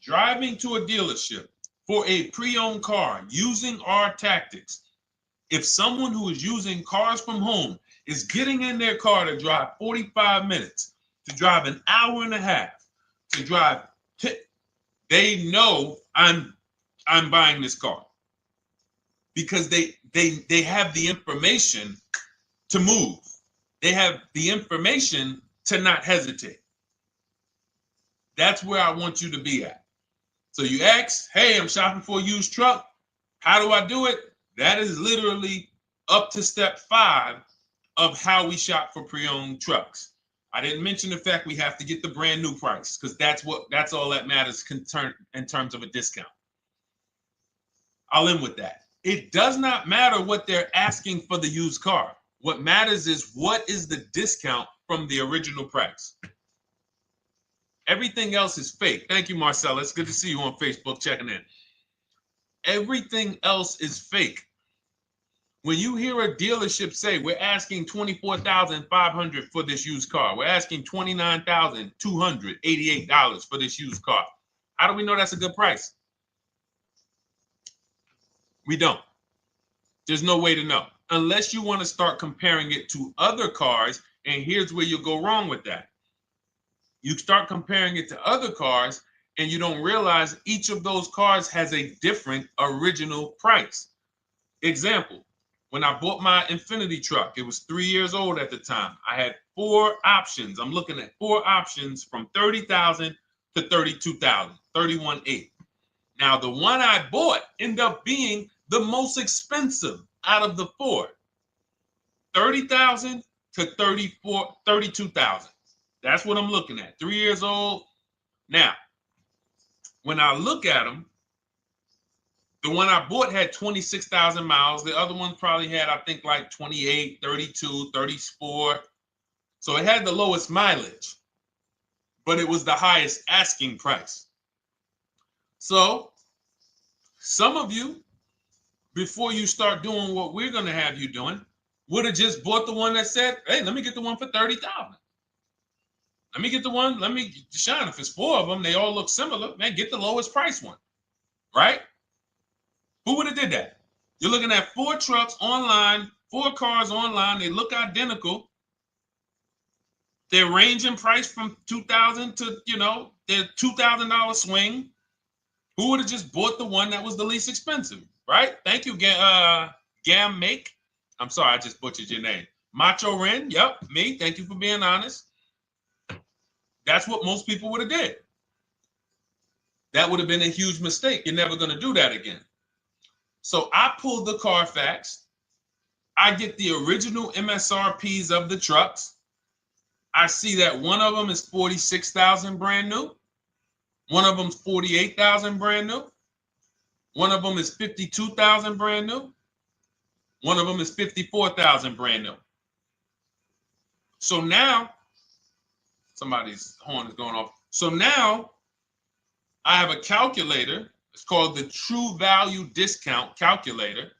driving to a dealership for a pre-owned car using our tactics, if someone who is using cars from home is getting in their car to drive 45 minutes, to drive an hour and a half, to drive they know I'm buying this car because they have the information to move. They have the information to not hesitate. That's where I want you to be at. So you ask, hey, I'm shopping for a used truck. How do I do it? That is literally up to step 5 of how we shop for pre-owned trucks. I didn't mention the fact we have to get the brand new price because that's all that matters in terms of a discount. I'll end with that. It does not matter what they're asking for the used car. What matters is what is the discount from the original price. Everything else is fake. Thank you, Marcella. It's good to see you on Facebook checking in. Everything else is fake. When you hear a dealership say, we're asking $24,500 for this used car, we're asking $29,288 for this used car, how do we know that's a good price? We don't. There's no way to know unless you want to start comparing it to other cars. And here's where you'll go wrong with that. You start comparing it to other cars and you don't realize each of those cars has a different original price. Example, when I bought my Infiniti truck, it was 3 years old at the time. I had 4 options. I'm looking at 4 options from $30,000 to $32,000, $31,800. Now, the one I bought ended up being the most expensive out of the 4. $30,000 to $32,000. That's what I'm looking at. 3 years old. Now, when I look at them, the one I bought had 26,000 miles. The other one probably had, I think, like 28, 32, 34. So it had the lowest mileage, but it was the highest asking price. So some of you, before you start doing what we're going to have you doing, would have just bought the one that said, hey, let me get the one for $30,000. Let me get the one, Deshone, if it's 4 of them, they all look similar, man, get the lowest price one, right? Who would have did that? You're looking at 4 trucks online, 4 cars online, they look identical. They range in price from $2,000 to, their $2,000 swing. Who would have just bought the one that was the least expensive, right? Thank you, Gam Make. I'm sorry, I just butchered your name. Macho Ren, yep, me. Thank you for being honest. That's what most people would have did. That would have been a huge mistake. You're never going to do that again. So I pulled the Carfax. I get the original MSRPs of the trucks. I see that one of them is $46,000 brand new. One of them's $48,000 brand new. One of them is $52,000 brand new. One of them is $54,000 brand new. So now, somebody's horn is going off. So now I have a calculator. It's called the True Value Discount Calculator.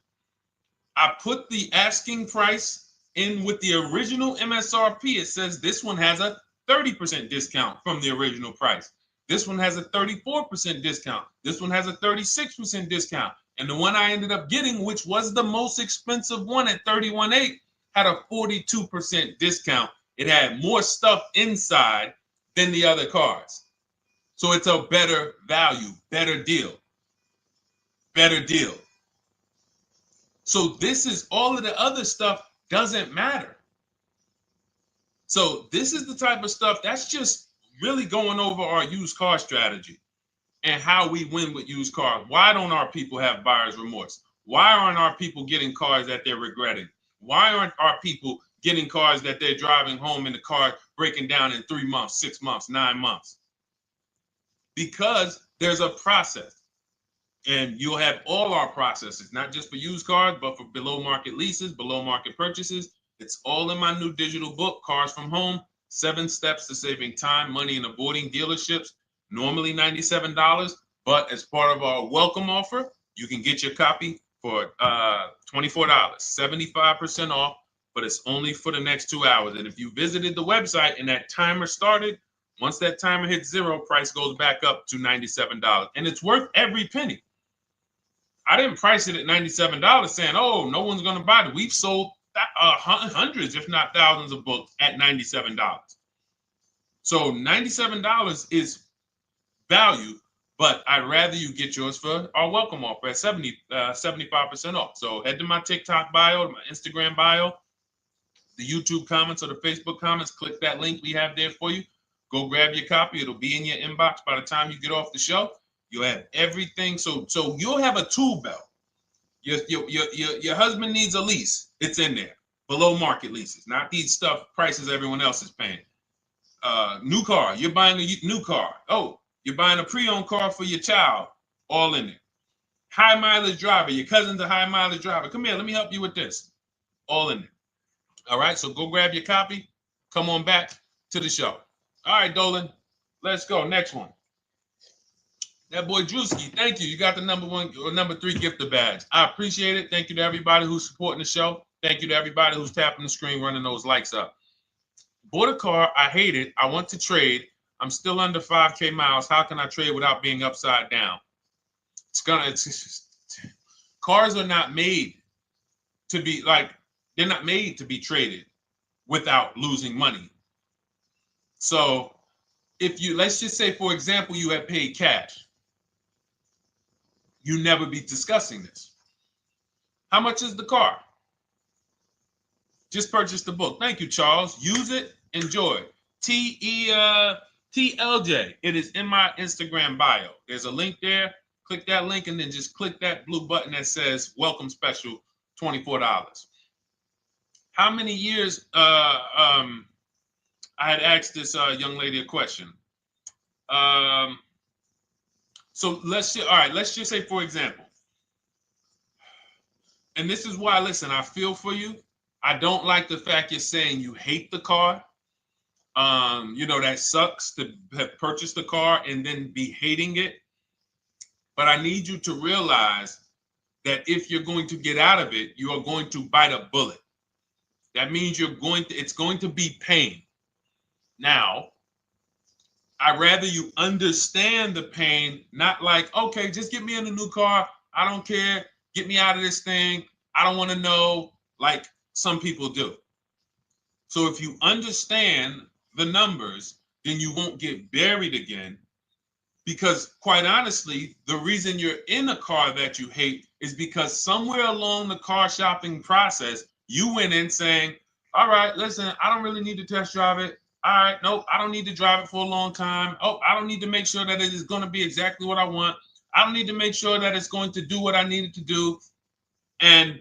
I put the asking price in with the original MSRP. It says this one has a 30% discount from the original price. This one has a 34% discount. This one has a 36% discount. And the one I ended up getting, which was the most expensive one at $31,800, had a 42% discount. It had more stuff inside than the other cars. So it's a better value, better deal. Better deal. So this is all of the other stuff doesn't matter. So this is the type of stuff that's just really going over our used car strategy and how we win with used cars. Why don't our people have buyer's remorse? Why aren't our people getting cars that they're regretting? Why aren't our people getting cars that they're driving home and the car breaking down in 3 months, 6 months, 9 months? Because there's a process. And you'll have all our processes, not just for used cars, but for below market leases, below market purchases. It's all in my new digital book, Cars from Home, 7 Steps to Saving Time, Money, and Avoiding Dealerships. Normally $97, but as part of our welcome offer, you can get your copy for $24, 75% off, but it's only for the next 2 hours. And if you visited the website and that timer started, once that timer hits 0, price goes back up to $97. And it's worth every penny. I didn't price it at $97 saying, oh, no one's going to buy it. We've sold hundreds, if not thousands of books at $97. So $97 is value, But I'd rather you get yours for our welcome offer at 75% off. So head to my TikTok bio, my Instagram bio, the YouTube comments or the Facebook comments. Click that link we have there for you. Go grab your copy. It'll be in your inbox by the time you get off the show. You'll have everything. So you'll have a tool belt. Your husband needs a lease. It's in there. Below market leases, not these stuff prices everyone else is paying. New car. You're buying a new car. Oh, you're buying a pre-owned car for your child. All in there. High mileage driver. Your cousin's a high mileage driver. Come here. Let me help you with this. All in there. All right. So go grab your copy. Come on back to the show. All right, Dolan. Let's go. Next one. That boy Drewski, thank you. You got the number 1 or number 3 gifter badge. I appreciate it. Thank you to everybody who's supporting the show. Thank you to everybody who's tapping the screen, running those likes up. Bought a car. I hate it. I want to trade. I'm still under 5K miles. How can I trade without being upside down? Cars are not made to be they're not made to be traded without losing money. So let's just say, for example, you had paid cash. You never be discussing this. How much is the car? Just purchase the book. Thank you, Charles. Use it. Enjoy. TLJ. It is in my Instagram bio. There's a link there. Click that link and then just click that blue button that says welcome special, $24. How many years? I had asked this young lady a question. So let's just say, for example, and this is why, listen, I feel for you. I don't like the fact you're saying you hate the car. That sucks to have purchased the car and then be hating it. But I need you to realize that if you're going to get out of it, you are going to bite a bullet. That means it's going to be pain. Now, I'd rather you understand the pain, not like, okay, just get me in a new car. I don't care. Get me out of this thing. I don't want to know, like some people do. So if you understand the numbers, then you won't get buried again. Because quite honestly, the reason you're in a car that you hate is because somewhere along the car shopping process, you went in saying, all right, listen, I don't really need to test drive it. All right, nope, I don't need to drive it for a long time. Oh, I don't need to make sure that it is going to be exactly what I want. I don't need to make sure that it's going to do what I need it to do. And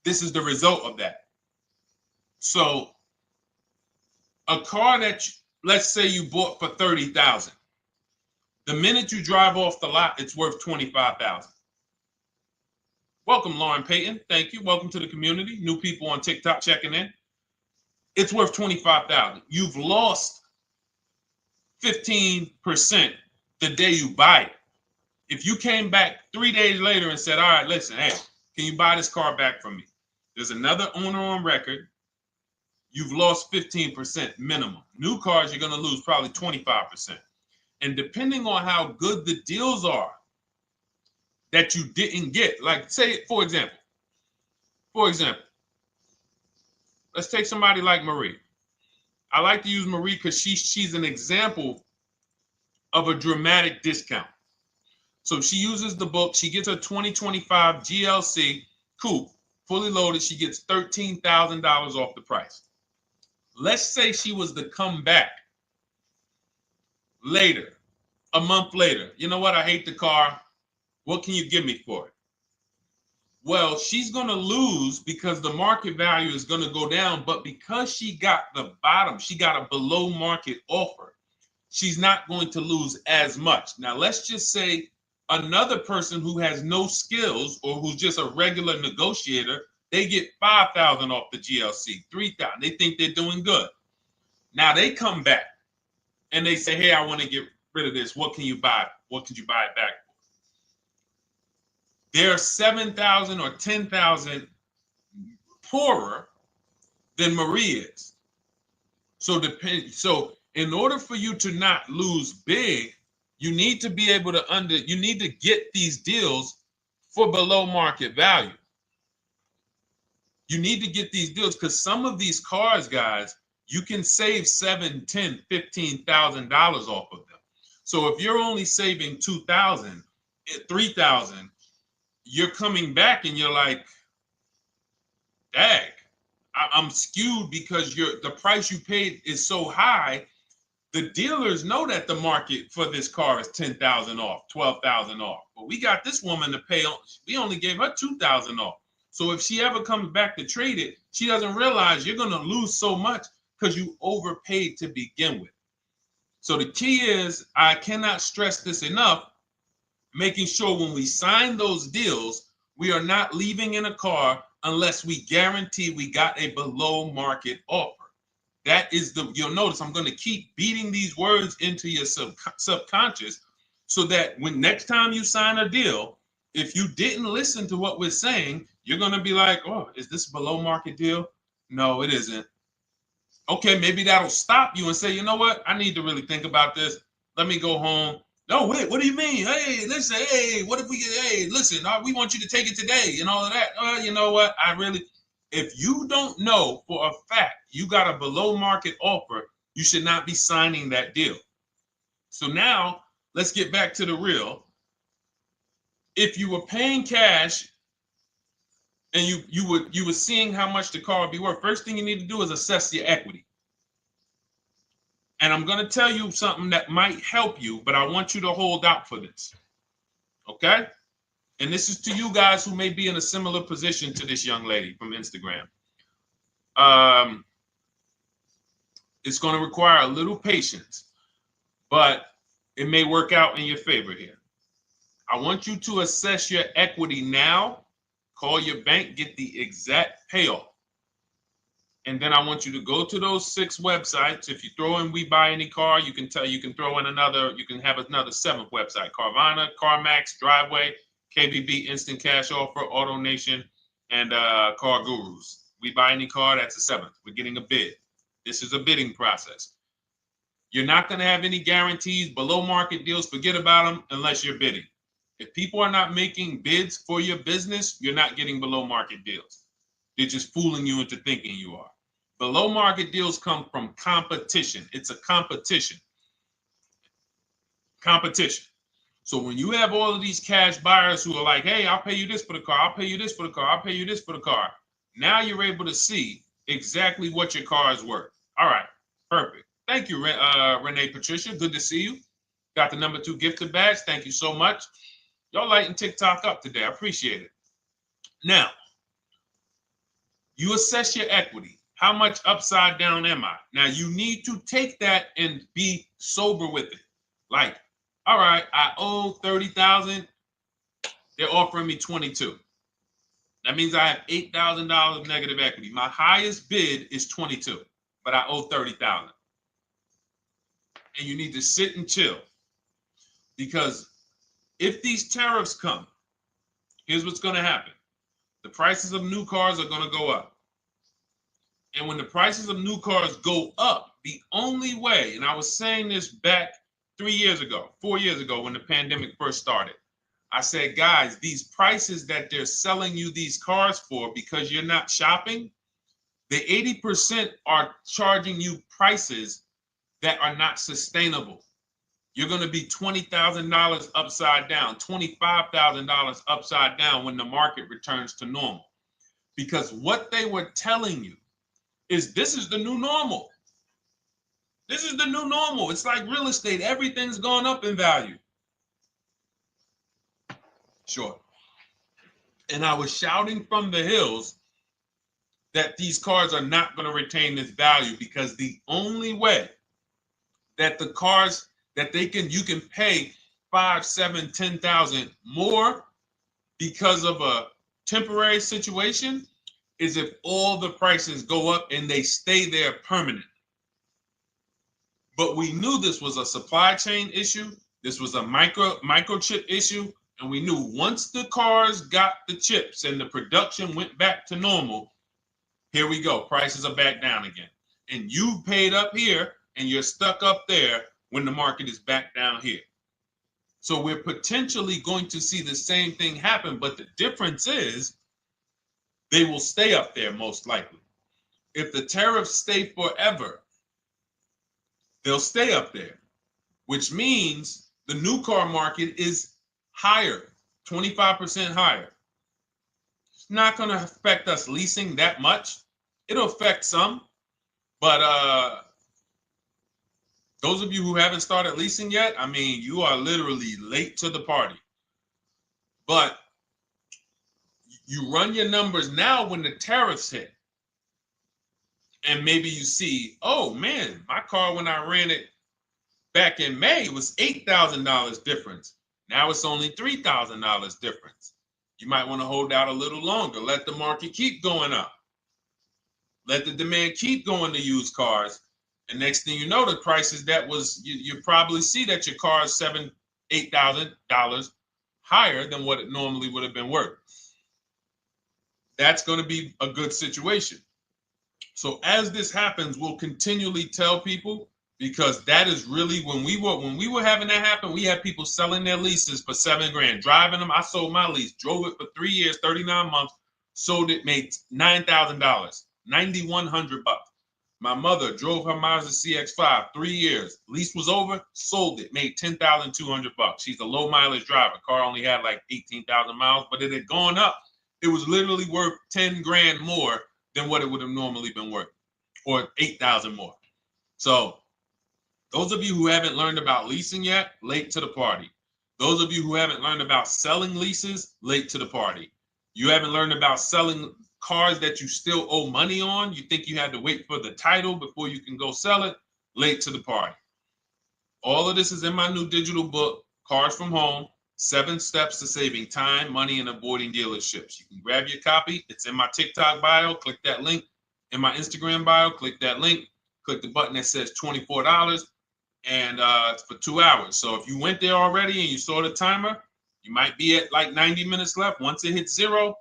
this is the result of that. So a car that, let's say you bought for $30,000. The minute you drive off the lot, it's worth $25,000. Welcome, Lauren Payton. Thank you. Welcome to the community. New people on TikTok checking in. It's worth $25,000. You've lost 15% the day you buy it. If you came back 3 days later and said, all right, listen, hey, can you buy this car back from me? There's another owner on record. You've lost 15% minimum. New cars, you're going to lose probably 25%. And depending on how good the deals are that you didn't get, like say, for example, let's take somebody like Marie. I like to use Marie because she's an example of a dramatic discount. So she uses the book. She gets her 2025 GLC coupe, fully loaded. She gets $13,000 off the price. Let's say she was to come back later, a month later. You know what? I hate the car. What can you give me for it? Well, she's going to lose because the market value is going to go down. But because she got the bottom, she got a below market offer, she's not going to lose as much. Now, let's just say another person who has no skills or who's just a regular negotiator, they get $5,000 off the GLC, $3,000. They think they're doing good. Now they come back and they say, hey, I want to get rid of this. What can you buy? What could you buy it back for? They're 7,000 or 10,000 poorer than Marie is. So in order for you to not lose big, you need to be able to you need to get these deals for below market value. You need to get these deals because some of these cars, guys, you can save $7,000, $10,000, $15,000 off of them. So if you're only saving 2,000, 3,000, you're coming back and you're like, dag, I'm skewed because the price you paid is so high. The dealers know that the market for this car is 10,000 off, 12,000 off. But we got this woman to pay, we only gave her 2,000 off. So if she ever comes back to trade it, she doesn't realize you're going to lose so much because you overpaid to begin with. So the key is, I cannot stress this enough, making sure when we sign those deals, we are not leaving in a car unless we guarantee we got a below market offer. That is you'll notice I'm going to keep beating these words into your subconscious so that when next time you sign a deal, if you didn't listen to what we're saying, you're going to be like, oh, is this a below market deal? No, it isn't. Okay, maybe that'll stop you and say, you know what? I need to really think about this. Let me go home. No, wait, what do you mean? Hey, listen, hey, what if we get, hey, listen, we want you to take it today and all of that. You know what? If you don't know for a fact you got a below market offer, you should not be signing that deal. So now let's get back to the real. If you were paying cash and you were seeing how much the car would be worth, first thing you need to do is assess your equity. And I'm going to tell you something that might help you, but I want you to hold out for this. Okay? And this is to you guys who may be in a similar position to this young lady from Instagram. It's going to require a little patience, but it may work out in your favor here. I want you to assess your equity now, call your bank, get the exact payoff. And then I want you to go to those 6 websites. If you throw in We Buy Any Car, you can throw in you can have another 7th website: Carvana, CarMax, Driveway, KBB, Instant Cash Offer, AutoNation, and Car Gurus. We Buy Any Car, that's the 7th. We're getting a bid. This is a bidding process. You're not going to have any guarantees, below market deals, forget about them unless you're bidding. If people are not making bids for your business, you're not getting below market deals. They're just fooling you into thinking you are. Below market deals come from competition. It's a competition. Competition. So when you have all of these cash buyers who are like, hey, I'll pay you this for the car, I'll pay you this for the car, I'll pay you this for the car. Now you're able to see exactly what your car is worth. All right, perfect. Thank you, Renee Patricia. Good to see you. Got the number 2 gifted badge. Thank you so much. Y'all lighting TikTok up today. I appreciate it. Now, you assess your equity. How much upside down am I? Now, you need to take that and be sober with it. Like, all right, I owe 30,000. They're offering me 22. That means I have $8,000 of negative equity. My highest bid is 22, but I owe 30,000. And you need to sit and chill, because if these tariffs come, here's what's going to happen. The prices of new cars are going to go up. And when the prices of new cars go up, the only way, and I was saying this back 4 years ago, when the pandemic first started, I said, guys, these prices that they're selling you these cars for because you're not shopping, the 80% are charging you prices that are not sustainable. You're going to be $20,000 upside down, $25,000 upside down when the market returns to normal. Because what they were telling you is this is the new normal. This is the new normal. It's like real estate. Everything's gone up in value. Sure. And I was shouting from the hills that these cars are not going to retain this value, because the only way that the cars that you can pay 5, 7, 10,000 more because of a temporary situation is if all the prices go up and they stay there permanently. But we knew this was a supply chain issue. This was a microchip issue. And we knew once the cars got the chips and the production went back to normal, here we go. Prices are back down again. And you paid up here and you're stuck up there when the market is back down here. So we're potentially going to see the same thing happen, but the difference is they will stay up there most likely. If the tariffs stay forever, they'll stay up there. which means the new car market is higher, 25% higher. It's not going to affect us leasing that much. It'll affect some, but those of you who haven't started leasing yet, I mean, you are literally late to the party. But you run your numbers now when the tariffs hit. And maybe you see, oh man, my car when I ran it back in May was $8,000 difference. Now it's only $3,000 difference. You might want to hold out a little longer. Let the market keep going up. Let the demand keep going to used cars. And next thing you know, the prices that was, you probably see that your car is $7,000, $8,000 higher than what it normally would have been worth. That's going to be a good situation. So as this happens, we'll continually tell people, because that is really when we were having that happen, we had people selling their leases for $7,000, driving them. I sold my lease, drove it for 3 years, 39 months, sold it, made $9,000, $9,100. My mother drove her Mazda CX-5, 3 years, lease was over, sold it, made $10,200. She's a low mileage driver. Car only had like 18,000 miles, but it had gone up. It was literally worth $10,000 more than what it would have normally been worth, or 8,000 more. So those of you who haven't learned about leasing yet, late to the party. Those of you who haven't learned about selling leases, late to the party. You haven't learned about selling cars that you still owe money on. You think you had to wait for the title before you can go sell it, late to the party. All of this is in my new digital book, Cars from Home, 7 Steps to Saving Time, Money, and Avoiding Dealerships. You can grab your copy. It's in my TikTok bio. Click that link. In my Instagram bio, click that link. Click the button that says $24, and it's for 2 hours. So if you went there already and you saw the timer, you might be at like 90 minutes left. Once it hits 0,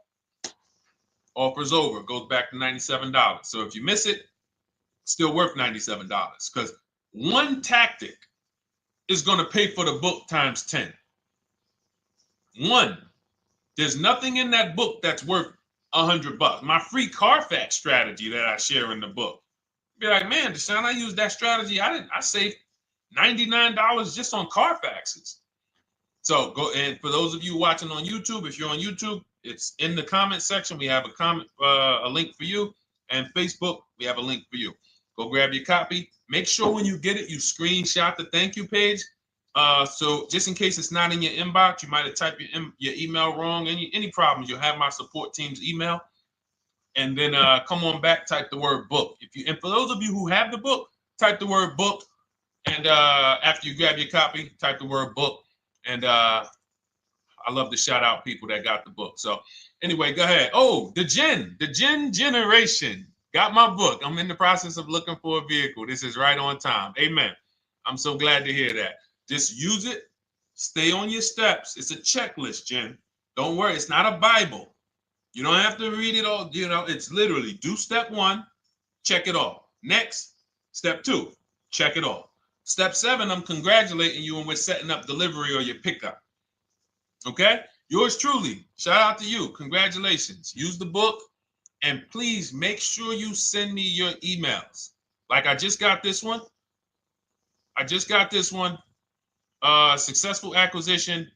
offer's over. It goes back to $97. So if you miss it, it's still worth $97, because one tactic is going to pay for the book times 10. One, there's nothing in that book that's worth $100. My free Carfax strategy that I share in the book. Be like, man, Deshone, I used that strategy. I saved $99 just on Carfaxes. So go, and for those of you watching on YouTube, if you're on YouTube, it's in the comment section. We have a link for you, and Facebook, we have a link for you. Go grab your copy. Make sure when you get it, you screenshot the thank you page. So just in case it's not in your inbox, you might have typed your email wrong. Any problems, you'll have my support team's email. And then come on back, type the word book. And for those of you who have the book, type the word book. And after you grab your copy, type the word book. And I love to shout out people that got the book. So anyway, go ahead. Oh, the Gen Generation got my book. I'm in the process of looking for a vehicle. This is right on time. Amen. I'm so glad to hear that. Just use it. Stay on your steps. It's a checklist, Jen. Don't worry. It's not a Bible. You don't have to read it all. You know, it's literally do step 1, check it off. Next, step 2, check it off. Step 7, I'm congratulating you and we're setting up delivery or your pickup. Okay? Yours truly. Shout out to you. Congratulations. Use the book, and please make sure you send me your emails. Like I just got this one. Successful acquisition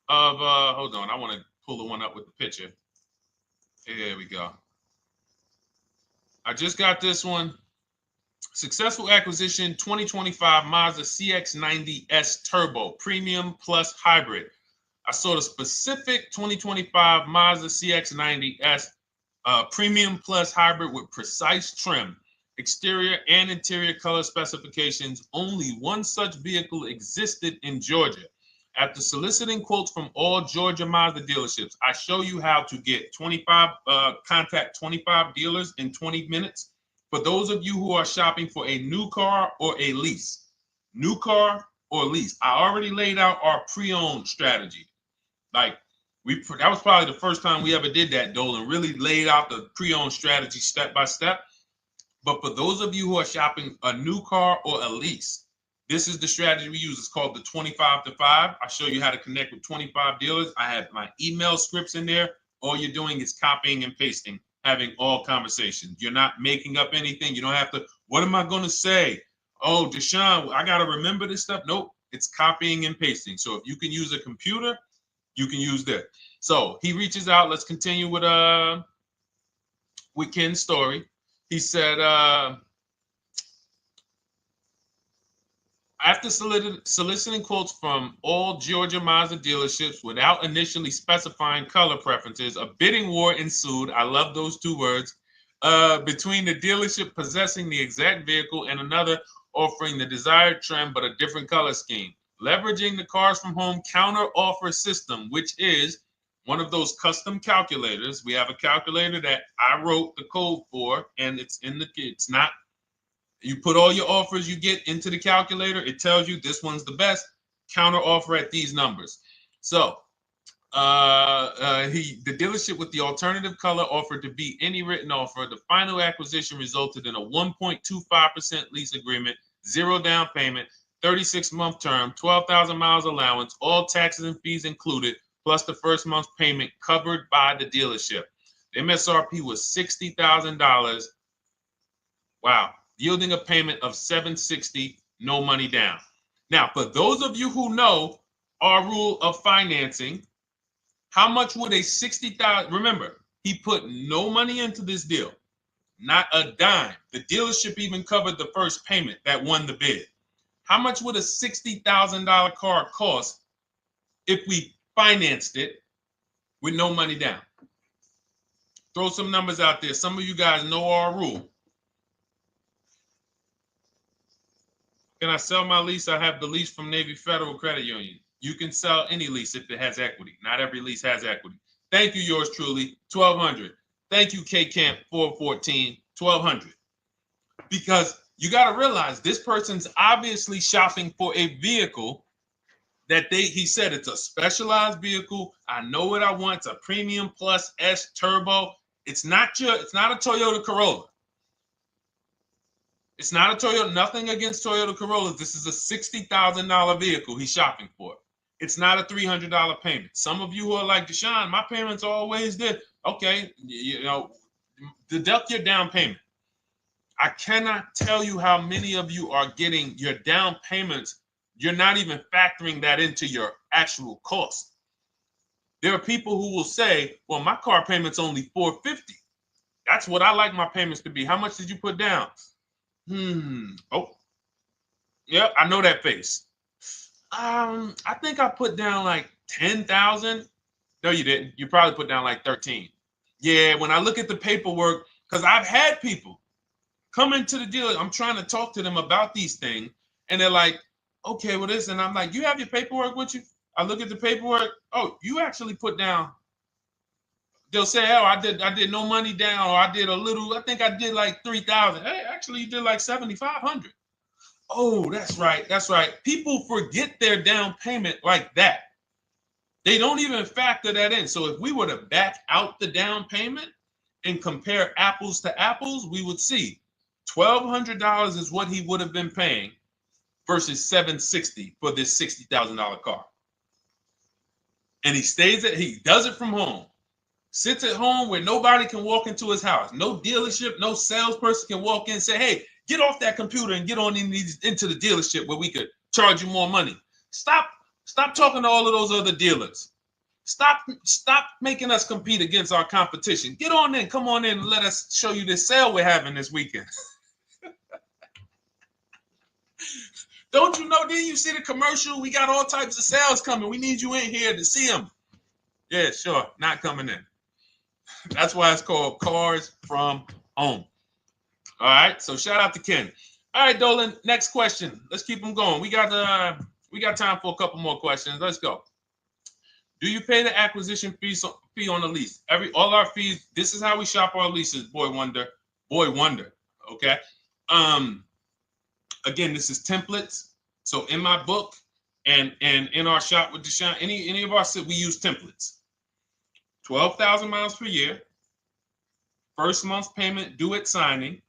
of, hold on. I want to pull the one up with the picture. There we go. I just got this one. Successful acquisition 2025 Mazda CX-90S Turbo Premium Plus Hybrid. I saw the specific 2025 Mazda CX-90S Premium Plus Hybrid with precise trim, exterior and interior color specifications. Only one such vehicle existed in Georgia. After soliciting quotes from all Georgia Mazda dealerships, I show you how to get contact 25 dealers in 20 minutes. For those of you who are shopping for a new car or a lease, new car or lease, I already laid out our pre-owned strategy. Like that was probably the first time we ever did that, Dolan, really laid out the pre-owned strategy step by step. But for those of you who are shopping a new car or a lease, this is the strategy we use. It's called the 25 to 5. I show you how to connect with 25 dealers. I have my email scripts in there. All you're doing is copying and pasting, having all conversations. You're not making up anything. You don't have to, what am I going to say? Oh, Deshone, I got to remember this stuff. Nope, it's copying and pasting. So if you can use a computer, you can use that. So he reaches out. Let's continue with Ken's story. He said, after soliciting quotes from all Georgia Mazda dealerships without initially specifying color preferences, a bidding war ensued. I love those two words. Between the dealership possessing the exact vehicle and another offering the desired trim but a different color scheme. Leveraging the Cars from Home counter offer system, which is one of those custom calculators. We have a calculator that I wrote the code for, and it's not. You put all your offers you get into the calculator. It tells you this one's the best. Counter offer at these numbers. So the dealership with the alternative color offered to beat any written offer. The final acquisition resulted in a 1.25% lease agreement, 0 down payment, 36-month term, 12,000 miles allowance, all taxes and fees included, plus the first month's payment covered by the dealership. The MSRP was $60,000. Wow. Yielding a payment of $760, no money down. Now, for those of you who know our rule of financing, how much would a $60,000? Remember, he put no money into this deal, not a dime. The dealership even covered the first payment that won the bid. How much would a $60,000 car cost if we financed it with no money down? Throw some numbers out there. Some of you guys know our rule. Can I sell my lease? I have the lease from Navy Federal Credit Union. You can sell any lease if it has equity. Not every lease has equity. Thank you, yours truly, 1200. Thank you, K Camp 414, 1200. Because you got to realize this person's obviously shopping for a vehicle that he said it's a specialized vehicle. I know what I want. It's a premium plus S turbo. It's not a Toyota Corolla. It's not a Toyota, nothing against Toyota Corollas. This is a $60,000 vehicle he's shopping for. It's not a $300 payment. Some of you who are like, Deshone, my payments are always there. Okay, deduct your down payment. I cannot tell you how many of you are getting your down payments. You're not even factoring that into your actual cost. There are people who will say, well, my car payment's only $450. That's what I like my payments to be. How much did you put down? Oh, yep, I know that face. I think I put down like 10,000. No, you didn't. You probably put down like 13. Yeah, when I look at the paperwork, because I've had people come into the dealer. I'm trying to talk to them about these things, and they're like, okay, well, this, and I'm like, you have your paperwork with you? I look at the paperwork. Oh, you actually put down. They'll say, oh, I did no money down, or I did a little, I think I did like 3,000. Hey, actually you did like 7,500. Oh, that's right. People forget their down payment like that. They don't even factor that in. So if we were to back out the down payment and compare apples to apples, we would see $1,200 is what he would have been paying versus $760 for this $60,000 car. And he does it from home. Sits at home where nobody can walk into his house. No dealership, no salesperson can walk in and say, hey, get off that computer and get on into the dealership where we could charge you more money. Stop talking to all of those other dealers. Stop making us compete against our competition. Get on in, come on in and let us show you this sale we're having this weekend. Don't you know, didn't you see the commercial? We got all types of sales coming. We need you in here to see them. Yeah, sure, not coming in. That's why it's called Cars from Home. All right, so shout out to Ken. All right, Dolan, next question. Let's keep them going. We got time for a couple more questions. Let's go. Do you pay the acquisition fee on the lease? All our fees. This is how we shop our leases. Boy wonder. Okay. Again, this is templates. So in my book and in our shop with Deshone, any of our we use templates. 12,000 miles per year. First month's payment due at signing.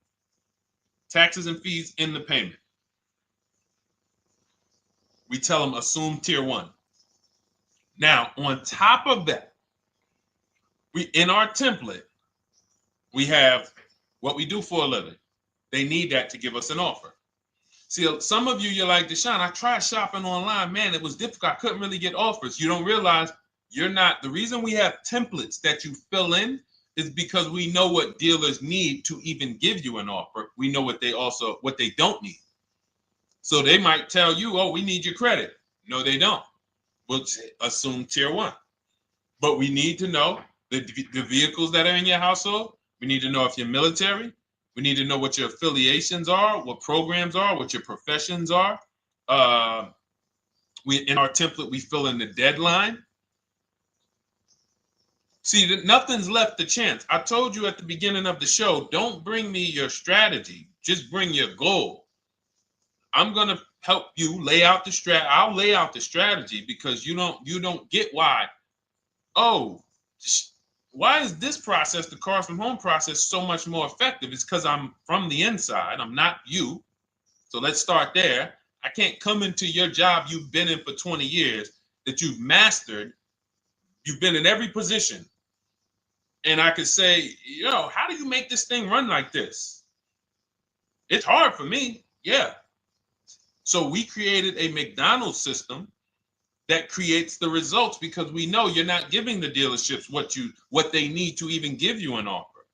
Taxes and fees in the payment. We tell them assume tier 1. Now, on top of that, in our template, we have what we do for a living. They need that to give us an offer. See, some of you, you're like, Deshone, I tried shopping online. Man, it was difficult. I couldn't really get offers. You don't realize you're not. The reason we have templates that you fill in is because we know what dealers need to even give you an offer. We know what they don't need. So they might tell you, oh, we need your credit. No, they don't. We'll assume tier 1. But we need to know the vehicles that are in your household. We need to know if you're military. We need to know what your affiliations are, what programs are, what your professions are. In our template, we fill in the deadline. See, nothing's left to chance. I told you at the beginning of the show, don't bring me your strategy. Just bring your goal. I'm going to help you lay out the I'll lay out the strategy because you don't get why. Oh, why is this process, the Cars from Home process, so much more effective? It's because I'm from the inside. I'm not you. So let's start there. I can't come into your job you've been in for 20 years, that you've mastered. You've been in every position. And I could say, how do you make this thing run like this? It's hard for me. Yeah. So we created a McDonald's system that creates the results because we know you're not giving the dealerships what they need to even give you an offer.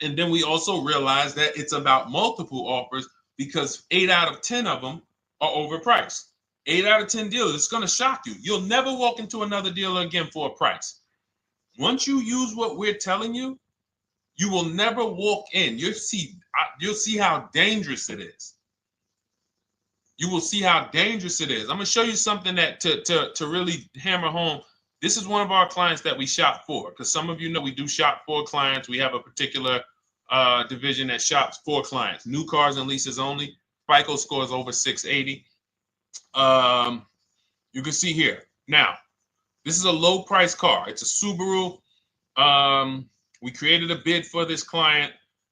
And then we also realize that it's about multiple offers because 8 out of 10 of them are overpriced. 8 out of 10 dealers, it's going to shock you. You'll never walk into another dealer again for a price. Once you use what we're telling you, you will never walk in. You'll see how dangerous it is. You will see how dangerous it is. I'm going to show you something that to really hammer home. This is one of our clients that we shop for, because some of you know we do shop for clients. We have a particular division that shops for clients. New cars and leases only. FICO score is over 680. You can see here. Now, this is a low price car. It's a Subaru. We created a bid for this client.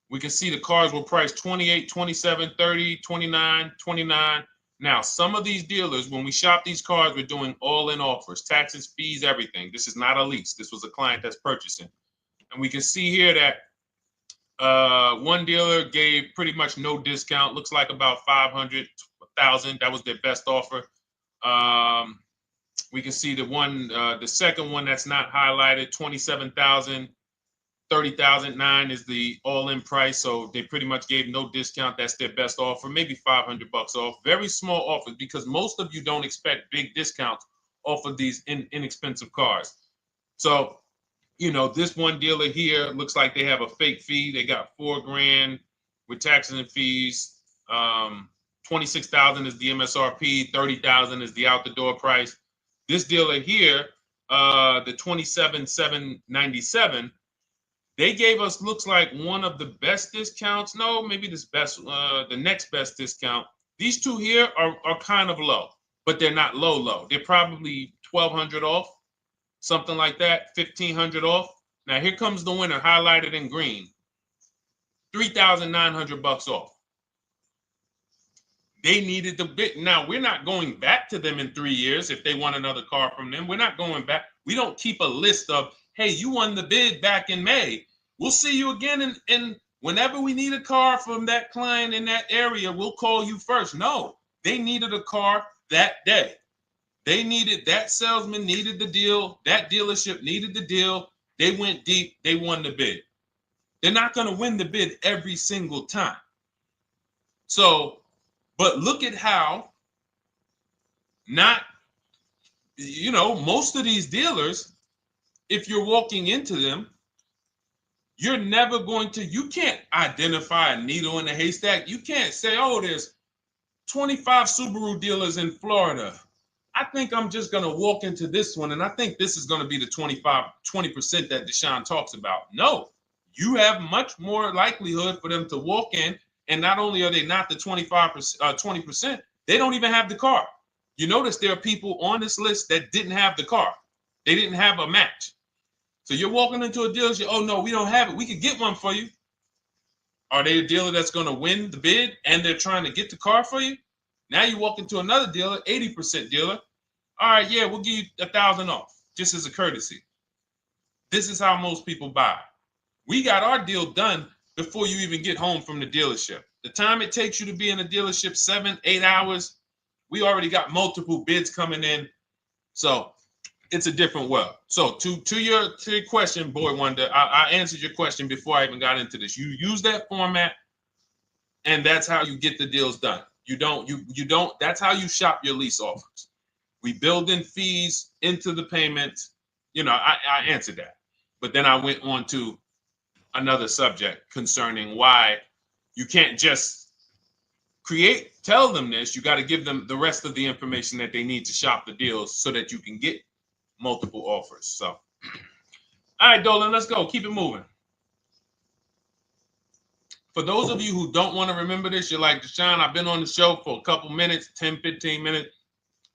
We can see the cars were priced 28, 27, 30, 29, 29. Now, some of these dealers, when we shop these cars, we're doing all-in offers, taxes, fees, everything. This is not a lease. This was a client that's purchasing. And we can see here that one dealer gave pretty much no discount. Looks like about 500, 1,000. That was their best offer. We can see the second one that's not highlighted, 27,000. 30,009 is the all-in price, so they pretty much gave no discount. That's their best offer, maybe $500 off. Very small offers because most of you don't expect big discounts off of these inexpensive cars. So, this one dealer here looks like they have a fake fee. They got $4,000 with taxes and fees. 26,000 is the MSRP. 30,000 is the out the door price. This dealer here, the 27,797. They gave us, looks like, one of the best discounts. No, maybe the next best discount. These two here are kind of low, but they're not low. They're probably 1,200 off, something like that, 1,500 off. Now here comes the winner, highlighted in green, 3,900 off. They needed the bid. Now we're not going back to them in 3 years if they want another car from them. We're not going back. We don't keep a list of, hey, you won the bid back in May. We'll see you again. And whenever we need a car from that client in that area, we'll call you first. No, they needed a car that day. That salesman needed the deal. That dealership needed the deal. They went deep. They won the bid. They're not going to win the bid every single time. So, but look at how most of these dealers, if you're walking into them, you can't identify a needle in a haystack. You can't say, oh, there's 25 Subaru dealers in Florida. I think I'm just going to walk into this one, and I think this is going to be the 20% that Deshone talks about. No, you have much more likelihood for them to walk in, and not only are they not the 20%, they don't even have the car. You notice there are people on this list that didn't have the car. They didn't have a match. So you're walking into a dealership, oh, no, we don't have it. We could get one for you. Are they a dealer that's going to win the bid and they're trying to get the car for you? Now you walk into another dealer, 80% dealer. All right, yeah, we'll give you 1,000 off, just as a courtesy. This is how most people buy. We got our deal done before you even get home from the dealership. The time it takes you to be in a dealership, 7-8 hours, we already got multiple bids coming in. So it's a different world. So to your question, Boy Wonder, I answered your question before I even got into this. You use that format, and that's how you get the deals done. You don't, that's how you shop your lease offers. We build in fees into the payments. You know, I answered that. But then I went on to another subject concerning why you can't just tell them this. You got to give them the rest of the information that they need to shop the deals so that you can get multiple offers. So, all right, Dolan, let's go. Keep it moving. For those of you who don't want to remember this, you're like, Deshone, I've been on the show for a couple minutes, 10, 15 minutes.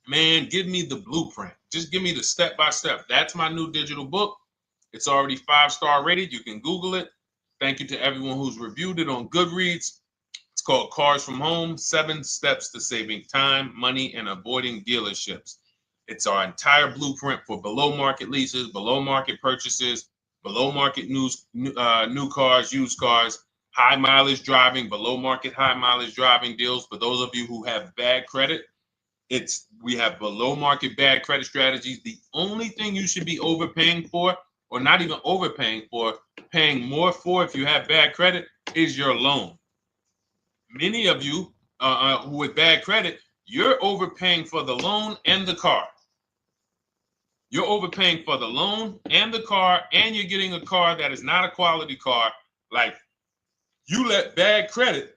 Man, give me the blueprint. Just give me the step-by-step. That's my new digital book. It's already 5-star rated. You can Google it. Thank you to everyone who's reviewed it on Goodreads. It's called Cars from Home, 7 Steps to Saving Time, Money, and Avoiding Dealerships. It's our entire blueprint for below market leases, below market purchases, below market new cars, used cars, high mileage driving, below market high mileage driving deals. For those of you who have bad credit, we have below market bad credit strategies. The only thing you should be overpaying for, or not even overpaying for, paying more for if you have bad credit, is your loan. Many of you with bad credit, you're overpaying for the loan and the car. You're overpaying for the loan and the car, and you're getting a car that is not a quality car. Like, you let bad credit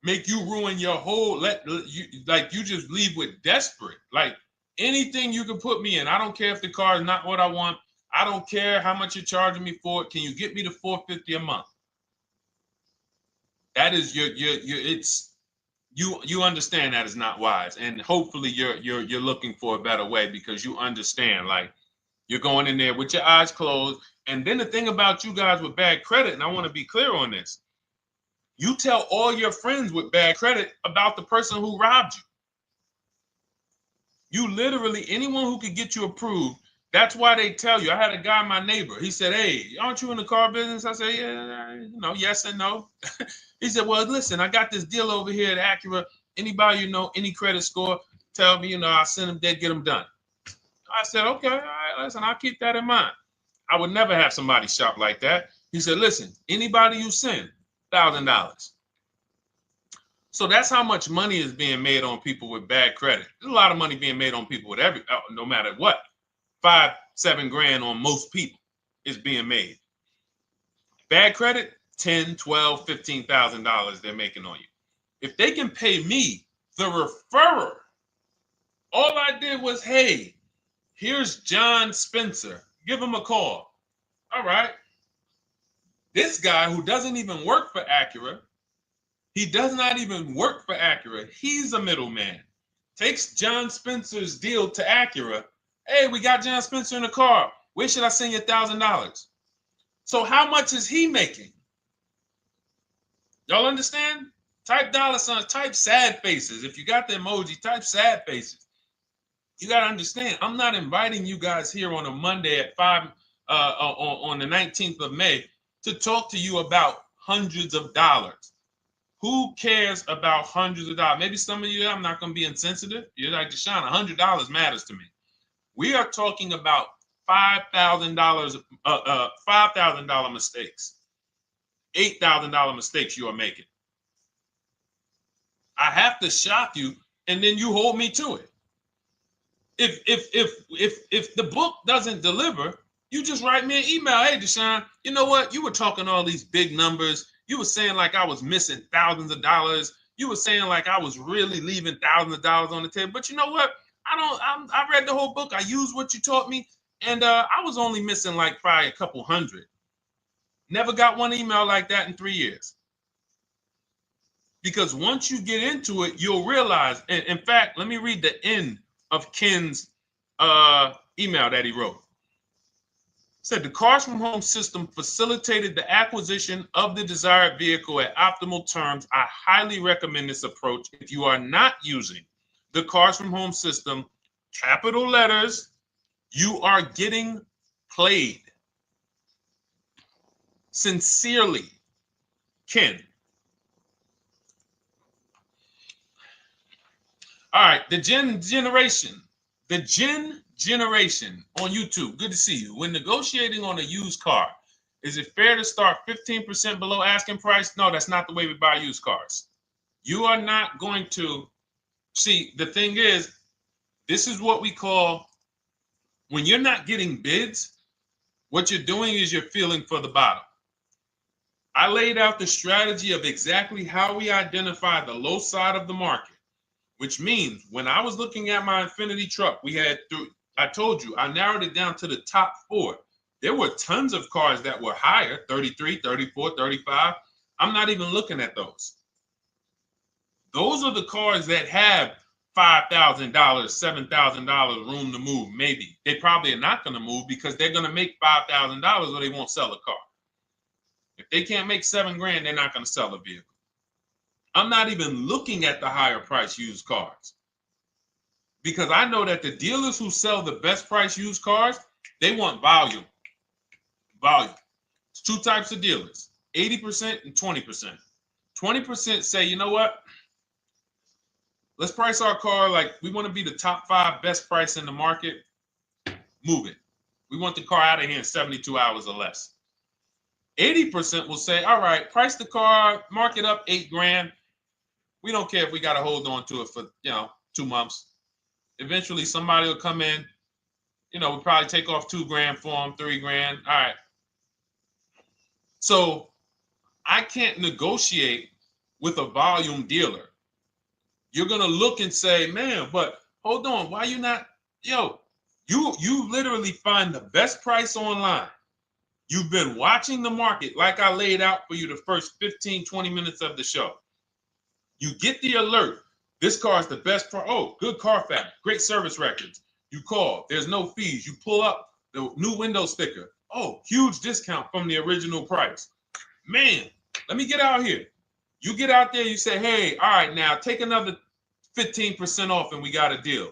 make you ruin your whole, you just leave with desperate. Like, anything you can put me in. I don't care if the car is not what I want. I don't care how much you're charging me for it. Can you get me to $450 a month? That is you understand that is not wise. And hopefully you're looking for a better way, because you understand, like, you're going in there with your eyes closed. And then the thing about you guys with bad credit, and I want to be clear on this, you tell all your friends with bad credit about the person who robbed you. You literally, anyone who could get you approved, that's why they tell you. I had a guy, my neighbor, he said, hey, aren't you in the car business? I said, yeah, yes and no. He said, well, listen, I got this deal over here at Acura. Anybody you know, any credit score, tell me, I'll send them there, get them done. I said, okay, all right, listen, I'll keep that in mind. I would never have somebody shop like that. He said, listen, anybody you send, $1,000. So that's how much money is being made on people with bad credit. There's a lot of money being made on people with no matter what. 5-7 grand on most people is being made. Bad credit, $10,000, $12,000, $15,000 they're making on you. If they can pay me, the referrer, all I did was, hey, here's John Spencer. Give him a call. All right. This guy who doesn't even work for Acura, he does not even work for Acura. He's a middleman. Takes John Spencer's deal to Acura. Hey, we got John Spencer in the car. Where should I send you $1,000? So how much is he making? Y'all understand? Type dollar signs, type sad faces. If you got the emoji, type sad faces. You got to understand, I'm not inviting you guys here on a Monday at 5 on the 19th of May to talk to you about hundreds of dollars. Who cares about hundreds of dollars? Maybe some of you, I'm not going to be insensitive. You're like, Deshone, $100 matters to me. We are talking about $5,000 mistakes, $8,000 mistakes you are making. I have to shock you, and then you hold me to it. If the book doesn't deliver, you just write me an email. Hey, Deshone, you know what? You were talking all these big numbers. You were saying like I was missing thousands of dollars. You were saying like I was really leaving thousands of dollars on the table. But you know what? I read the whole book. I used what you taught me. And I was only missing like probably a couple hundred. Never got one email like that in 3 years. Because once you get into it, you'll realize. And in fact, let me read the end of Ken's email that he wrote. Said the Cars from Home system facilitated the acquisition of the desired vehicle at optimal terms. I highly recommend this approach. If you are not using the Cars from Home system, capital letters, you are getting played. Sincerely, Ken. All right, the Gen Generation on YouTube. Good to see you. When negotiating on a used car, is it fair to start 15% below asking price? No, that's not the way we buy used cars. You are not going to see. The thing is, this is what we call, when you're not getting bids, what you're doing is you're feeling for the bottom. I laid out the strategy of exactly how we identify the low side of the market, which means when I was looking at my Infinity truck, I told you, I narrowed it down to the top 4. There were tons of cars that were higher, 33, 34, 35. I'm not even looking at those. Those are the cars that have $5,000, $7,000 room to move. Maybe they probably are not going to move because they're going to make $5,000 or they won't sell a car. If they can't make $7,000, they're not going to sell a vehicle. I'm not even looking at the higher price used cars because I know that the dealers who sell the best price used cars, they want volume. Volume. It's 2 types of dealers, 80% and 20%. 20% say, you know what? Let's price our car like we want to be the top 5 best price in the market. Move it. We want the car out of here in 72 hours or less. 80% will say, all right, price the car, mark it up $8,000. We don't care if we got to hold on to it for 2 months. Eventually, somebody will come in. We'll probably take off $2,000 for them, $3,000. All right. So I can't negotiate with a volume dealer. You're gonna look and say, man, but hold on, why you not? You literally find the best price online. You've been watching the market like I laid out for you the first 15, 20 minutes of the show. You get the alert. This car is the best price. Oh, good Carfax, great service records. You call, there's no fees. You pull up the new window sticker. Oh, huge discount from the original price. Man, let me get out here. You get out there, you say, hey, all right, now take another 15% off and we got a deal.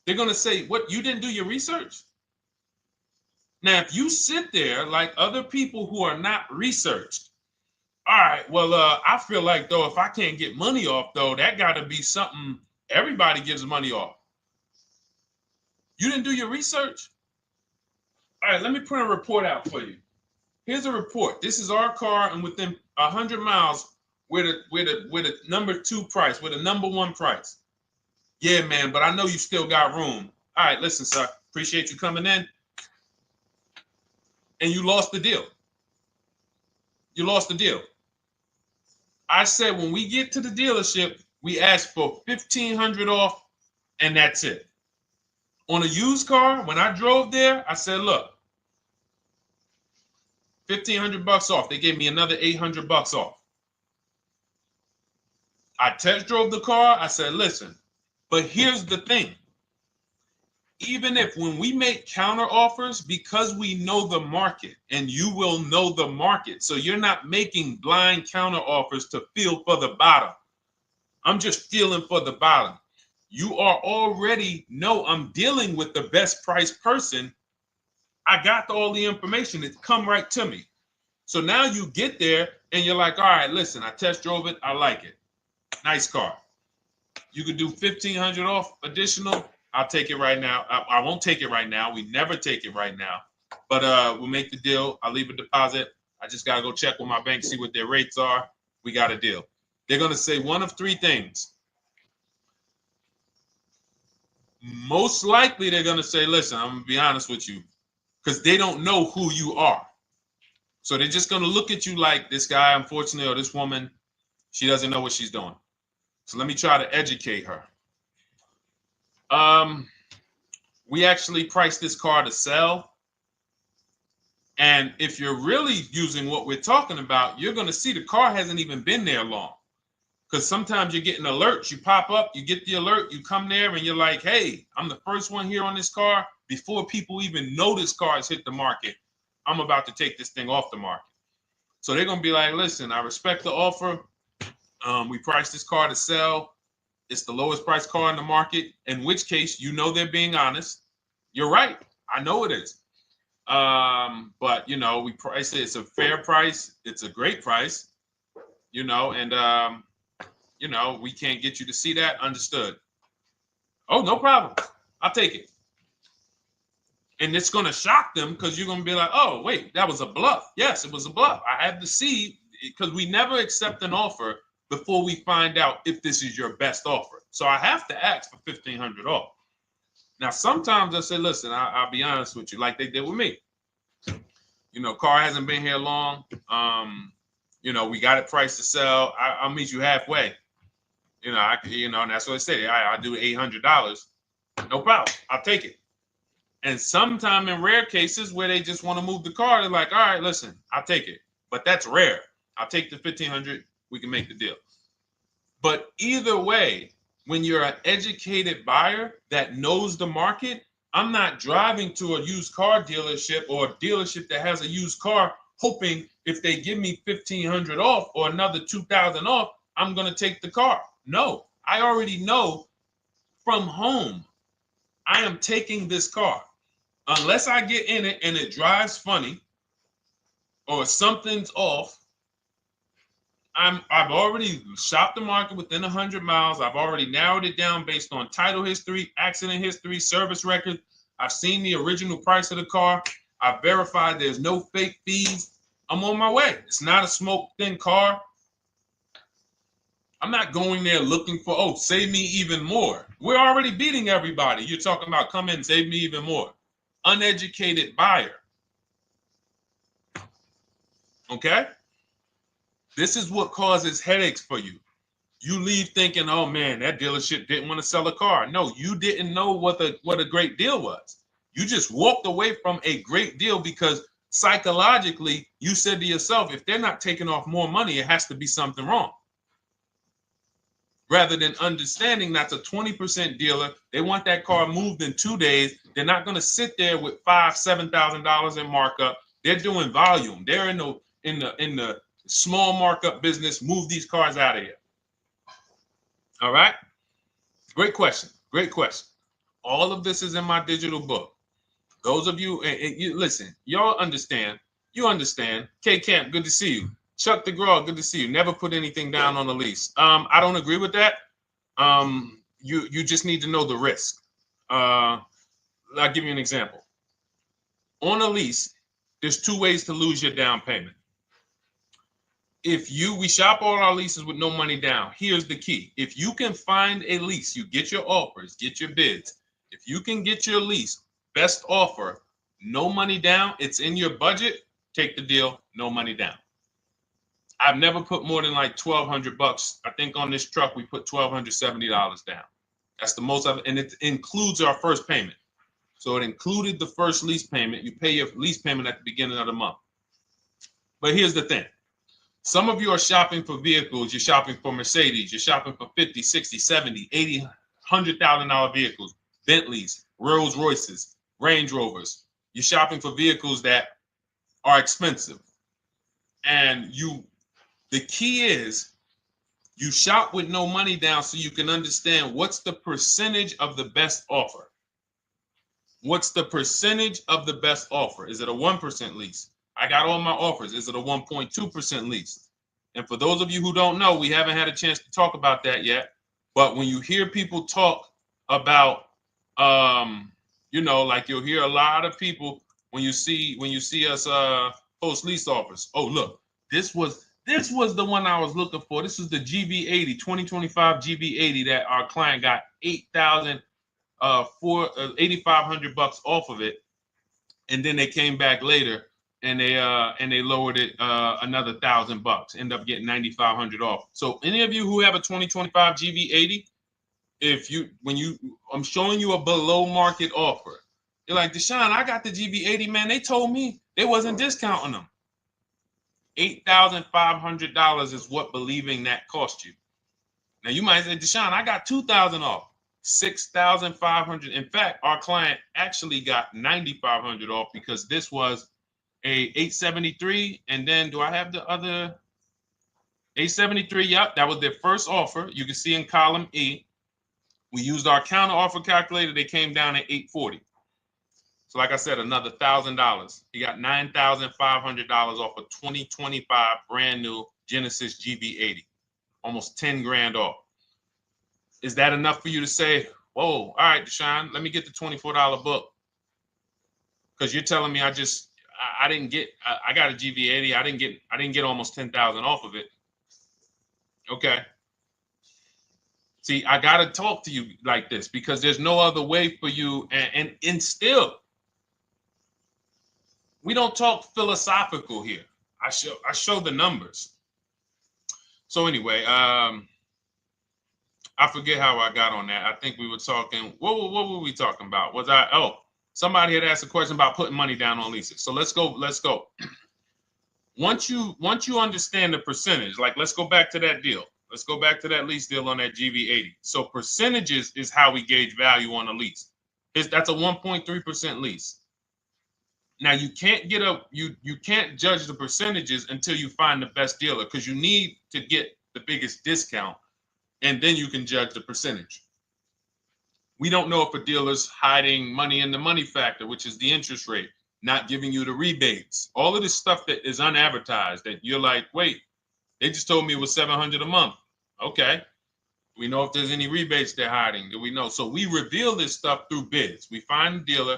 They're going to say, what, you didn't do your research? Now, if you sit there like other people who are not researched, all right, well, I feel like, though, if I can't get money off, though, that got to be something everybody gives money off. You didn't do your research? All right, let me print a report out for you. Here's a report. This is our car, and within 100 miles, we're the number 2 price, we're the number 1 price. Yeah, man, but I know you still got room. All right, listen, sir, appreciate you coming in. And you lost the deal. You lost the deal. I said when we get to the dealership, we ask for $1,500 off, and that's it. On a used car, when I drove there, I said, look, $1,500 off. They gave me another $800 off. I test drove the car. I said, listen, but here's the thing. Even if when we make counter offers, because we know the market, and you will know the market, so you're not making blind counter offers to feel for the bottom. I'm just feeling for the bottom. You are already know I'm dealing with the best price person. I got all the information. It's come right to me. So now you get there and you're like, all right, listen, I test drove it. I like it. Nice car. You could do $1,500 off additional. I'll take it right now. I won't take it right now. We never take it right now. But we'll make the deal. I'll leave a deposit. I just got to go check with my bank, see what their rates are. We got a deal. They're going to say one of 3 things. Most likely they're going to say, listen, I'm going to be honest with you, because they don't know who you are. So they're just going to look at you like this guy, unfortunately, or this woman, she doesn't know what she's doing. So let me try to educate her. We actually priced this car to sell. And if you're really using what we're talking about, you're going to see the car hasn't even been there long. Because sometimes you're getting alerts. You pop up, you get the alert, you come there, and you're like, hey, I'm the first one here on this car. Before people even know this car has hit the market, I'm about to take this thing off the market. So they're going to be like, listen, I respect the offer. We priced this car to sell. It's the lowest price car in the market, in which case, they're being honest. You're right. I know it is. But, we price it. It's a fair price. It's a great price, and, you know, we can't get you to see that. Understood. Oh, no problem. I'll take it. And it's going to shock them because you're going to be like, oh, wait, that was a bluff. Yes, it was a bluff. I had to see, because we never accept an offer before we find out if this is your best offer. So I have to ask for $1,500 off. Now, sometimes I say, listen, I'll be honest with you, like they did with me. You know, car hasn't been here long. You know, we got it priced to sell. I'll meet you halfway. You know, and that's what I say. I'll do $800. No problem. I'll take it. And sometime in rare cases where they just want to move the car, they're like, all right, listen, I'll take it. But that's rare. I'll take the $1,500. We can make the deal. But either way, when you're an educated buyer that knows the market, I'm not driving to a used car dealership or a dealership that has a used car hoping if they give me $1,500 off or another $2,000 off, I'm going to take the car. No, I already know from home I am taking this car. Unless I get in it and it drives funny or something's off, I've already shopped the market within 100 miles. I've already narrowed it down based on title history, accident history, service record. I've seen the original price of the car. I've verified there's no fake fees. I'm on my way. It's not a smoke thin car. I'm not going there looking for, oh, save me even more. We're already beating everybody. You're talking about come in, save me even more. Uneducated buyer. Okay? This is what causes headaches for you. You leave thinking, oh man, that dealership didn't want to sell a car. No, you didn't know what a great deal was. You just walked away from a great deal because psychologically you said to yourself, if they're not taking off more money, it has to be something wrong. Rather than understanding that's a 20% dealer, they want that car moved in 2 days. They're not going to sit there with $5,000, $7,000 in markup. They're doing volume. They're in the small markup business. Move these cars out of here. All right. Great question. Great question. All of this is in my digital book. Those of you, and you listen, y'all understand. You understand. K Camp, good to see you. Chuck DeGraw, good to see you. Never put anything down on the lease. I don't agree with that. You just need to know the risk. I'll give you an example. On a lease, there's 2 ways to lose your down payment. We shop all our leases with no money down. Here's the key. If you can find a lease, you get your offers, get your bids. If you can get your lease, best offer, no money down, it's in your budget, take the deal, no money down. I've never put more than like $1,200. I think on this truck, we put $1,270 down. That's the most of it. And it includes our first payment. So it included the first lease payment. You pay your lease payment at the beginning of the month. But here's the thing. Some of you are shopping for vehicles. You're shopping for Mercedes. You're shopping for 50, 60, 70, 80, $100,000 vehicles, Bentleys, Rolls Royces, Range Rovers. You're shopping for vehicles that are expensive. And the key is you shop with no money down so you can understand what's the percentage of the best offer. What's the percentage of the best offer? Is it a 1% lease? I got all my offers. Is it a 1.2% lease? And for those of you who don't know, we haven't had a chance to talk about that yet. But when you hear people talk about, like you'll hear a lot of people when you see us post lease offers. Oh, look, this was the one I was looking for. This is the GV80, 2025 GV80 that our client got $8,500 off of it, and then they came back later and they lowered it another $1,000. End up getting $9,500 off. So any of you who have a 2025 GV80, I'm showing you a below market offer. You're like, Deshone, I got the GV80, man. They told me they wasn't discounting them. $8,500 is what believing that cost you. Now you might say, Deshone, I got $2,000 off. $6,500. In fact, our client actually got $9,500 off because this was a 873. And then do I have the other 873? Yep, that was their first offer. You can see in column E. We used our counter offer calculator. They came down at 840. So like I said, another $1,000. He got $9,500 off a 2025 brand new Genesis GV80. almost 10 grand off. Is that enough for you to say, whoa, all right, Deshone, let me get the $24 book? Because you're telling me I didn't get, I got a GV80. I didn't get almost 10,000 off of it. Okay. See, I got to talk to you like this because there's no other way for you. And still, we don't talk philosophical here. I show the numbers. So anyway, I forget how I got on that. I think we were talking, what were we talking about? Somebody had asked a question about putting money down on leases. So let's go. Once you understand the percentage, like let's go back to that deal. Let's go back to that lease deal on that GV80. So percentages is how we gauge value on a lease. That's a 1.3% lease. Now you can't you can't judge the percentages until you find the best dealer, because you need to get the biggest discount, and then you can judge the percentage. We don't know if a dealer's hiding money in the money factor, which is the interest rate, not giving you the rebates, all of this stuff that is unadvertised that you're like, wait, they just told me it was $700 a month. Okay. We know if there's any rebates they're hiding. Do we know? So we reveal this stuff through bids. We find the dealer,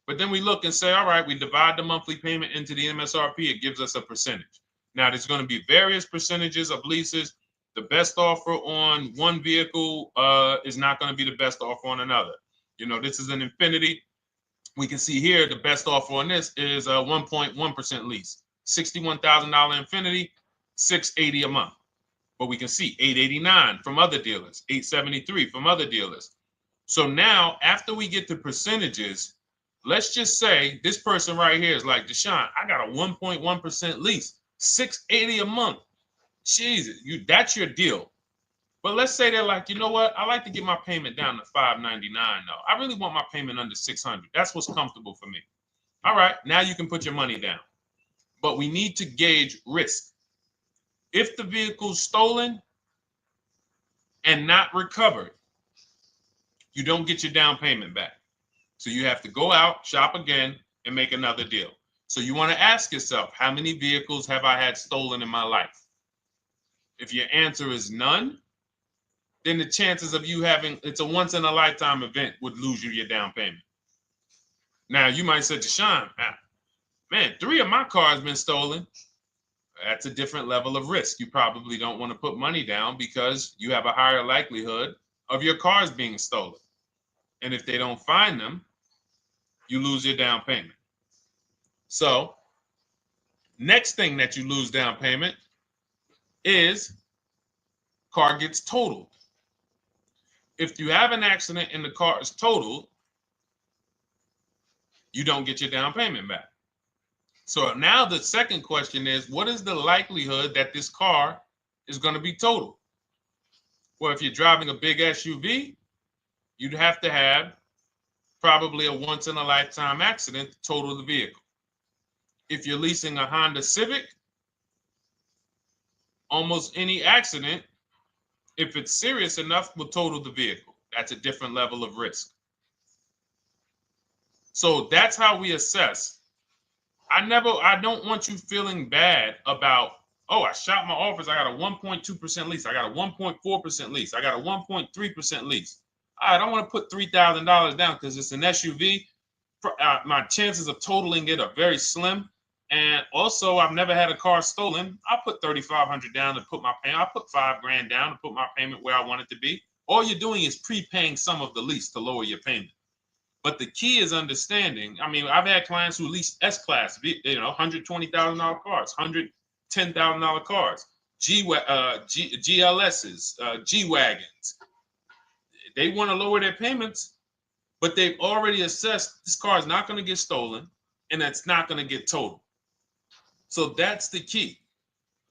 but then we look and say, all right, we divide the monthly payment into the MSRP. It gives us a percentage. Now, there's going to be various percentages of leases. The best offer on one vehicle is not going to be the best offer on another. You know, this is an Infinity. We can see here the best offer on this is a 1.1% lease. $61,000 Infinity, $680 a month. But we can see $889 from other dealers, $873 from other dealers. So now, after we get the percentages, let's just say this person right here is like, Deshone, I got a 1.1% lease, $680 a month. Jesus, that's your deal. But let's say they're like, you know what? I like to get my payment down to $599 though. I really want my payment under $600. That's what's comfortable for me. All right, now you can put your money down. But we need to gauge risk. If the vehicle's stolen and not recovered, you don't get your down payment back. So you have to go out, shop again, and make another deal. So you want to ask yourself, how many vehicles have I had stolen in my life? If your answer is none, then the chances of you having, it's a once in a lifetime event, would lose you your down payment. Now you might say, Deshone, man, 3 of my cars been stolen. That's a different level of risk. You probably don't want to put money down because you have a higher likelihood of your cars being stolen. And if they don't find them, you lose your down payment. So next thing that you lose down payment is car gets totaled. If you have an accident and the car is totaled, you don't get your down payment back. So now the second question is, what is the likelihood that this car is going to be totaled? Well, if you're driving a big SUV, you'd have to have probably a once in a lifetime accident to total the vehicle. If you're leasing a Honda Civic, almost any accident, if it's serious enough, will total the vehicle. That's a different level of risk. So that's how we assess. I don't want you feeling bad about, oh, I shot my office. I got a 1.2% lease. I got a 1.4% lease. I got a 1.3% lease. I don't want to put $3,000 down because it's an SUV. My chances of totaling it are very slim. And also, I've never had a car stolen. I put $3,500 down to put my payment. I put $5,000 down to put my payment where I want it to be. All you're doing is prepaying some of the lease to lower your payment. But the key is understanding. I mean, I've had clients who lease S-Class, $120,000 cars, $110,000 cars, GLSs, G-Wagons. They want to lower their payments, but they've already assessed this car is not going to get stolen and it's not going to get totaled. So that's the key.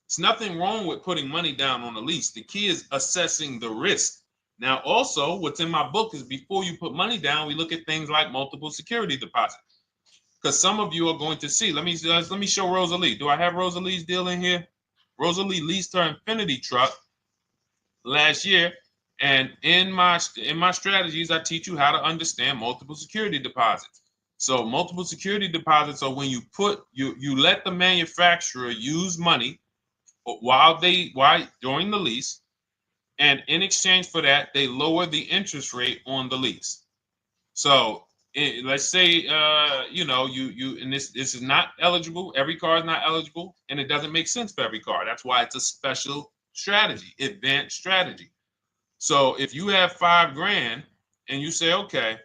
There's nothing wrong with putting money down on a lease. The key is assessing the risk. Now, also, what's in my book is before you put money down, we look at things like multiple security deposits. Because some of you are going to see, let me show Rosalie. Do I have Rosalie's deal in here? Rosalie leased her Infinity truck last year. And in my strategies, I teach you how to understand multiple security deposits. So multiple security deposits are when you let the manufacturer use money during the lease And in exchange for that, they lower the interest rate on the lease. So let's say, and this is not eligible. Every car is not eligible, and it doesn't make sense for every car. That's why it's a special strategy, advanced strategy. So if you have $5,000 and you say, okay,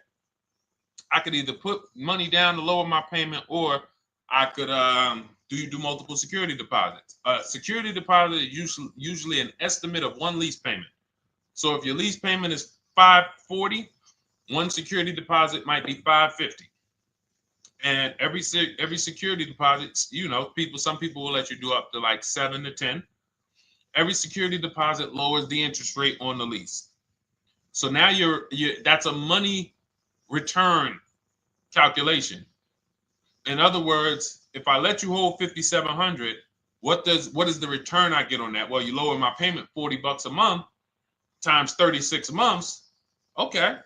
I could either put money down to lower my payment, or I could do multiple security deposits. Security deposit is usually an estimate of one lease payment. So if your lease payment is $540, one security deposit might be $550. And every security deposit, some people will let you do up to like 7 to 10. Every security deposit lowers the interest rate on the lease. So now that's a money return calculation. In other words, if I let you hold $5,700, what is the return I get on that? Well, you lower my payment $40 a month times 36 months. Okay,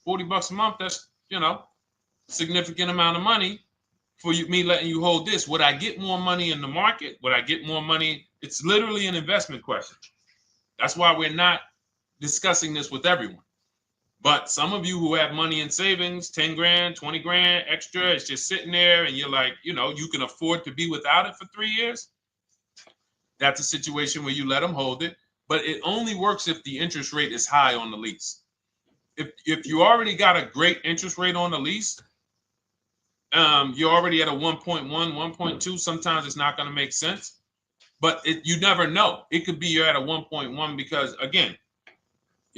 $40 a month. That's significant amount of money for me letting you hold this. Would I get more money in the market? Would I get more money? It's literally an investment question. That's why we're not discussing this with everyone. But some of you who have money in savings, 10 grand, 20 grand extra, it's just sitting there, and you're like, you can afford to be without it for 3 years. That's a situation where you let them hold it, but it only works if the interest rate is high on the lease. If you already got a great interest rate on the lease, you're already at a 1.1, 1.2. Sometimes it's not going to make sense, but you never know. It could be you're at a 1.1 because, again,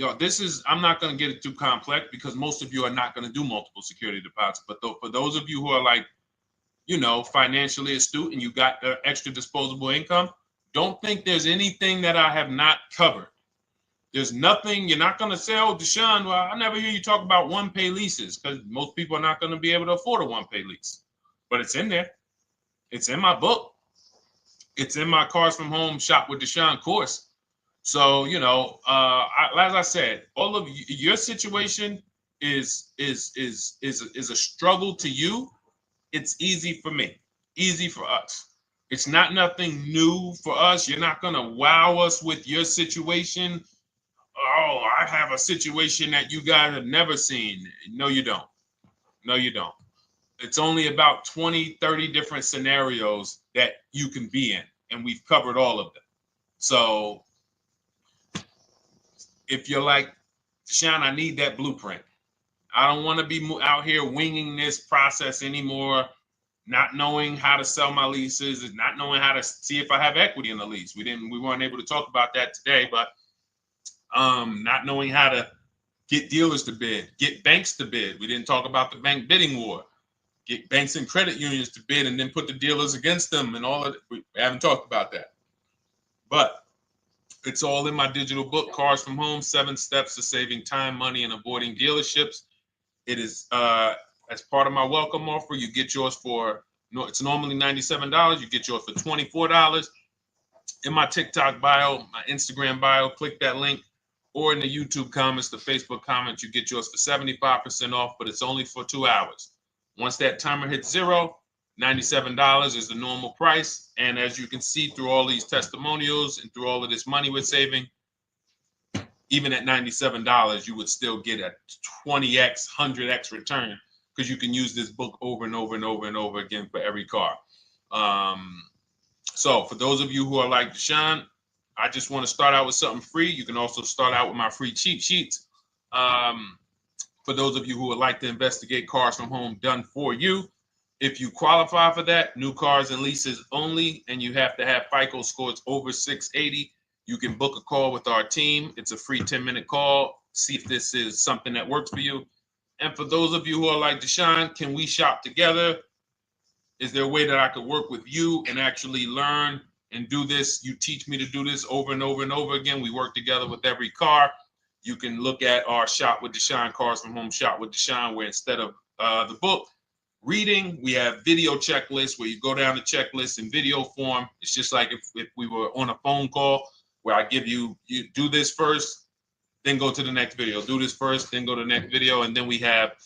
I'm not going to get it too complex because most of you are not going to do multiple security deposits. But for those of you who are like, financially astute and you got extra disposable income, don't think there's anything that I have not covered. There's nothing. You're not going to say, oh, Deshone, well, I never hear you talk about one-pay leases, because most people are not going to be able to afford a one-pay lease. But it's in there. It's in my book. It's in my Cars from Home Shop with Deshone course. So, as I said, all of your situation is a struggle to you. It's easy for me, easy for us. It's nothing new for us. You're not going to wow us with your situation. Oh, I have a situation that you guys have never seen. No, you don't. No, you don't. It's only about 20, 30 different scenarios that you can be in, and we've covered all of them. So if you're like, Deshone, I need that blueprint. I don't want to be out here winging this process anymore, not knowing how to sell my leases and not knowing how to see if I have equity in the lease. We weren't able to talk about that today, but not knowing how to get dealers to bid, get banks to bid. We didn't talk about the bank bidding war. Get banks and credit unions to bid and then put the dealers against them and all of it. We haven't talked about that. But it's all in my digital book, Cars from Home, 7 Steps to Saving Time, Money, and Avoiding Dealerships. It is as part of my welcome offer. You get yours it's normally $97. You get yours for $24. In my TikTok bio, my Instagram bio, click that link, or in the YouTube comments, the Facebook comments, you get yours for 75% off, but it's only for 2 hours. Once that timer hits 0, $97 is the normal price. And as you can see through all these testimonials and through all of this money we're saving, even at $97, you would still get a 20x, 100x return, because you can use this book over and over and over and over again for every car. So for those of you who are like, Deshone, I just want to start out with something free. You can also start out with my free cheat sheets. For those of you who would like to investigate Cars from Home done for you, if you qualify for that, new cars and leases only, and you have to have FICO scores over 680, you can book a call with our team. It's a free 10-minute call. See if this is something that works for you. And for those of you who are like, Deshone, can we shop together? Is there a way that I could work with you and actually learn and do this? You teach me to do this over and over and over again. We work together with every car. You can look at our Shop with Deshone, Cars from Home Shop with Deshone, where instead of the book reading, we have video checklists where you go down the checklist in video form. It's just like if we were on a phone call, where I give you do this first, then go to the next video. Do this first, then go to the next video. And then we have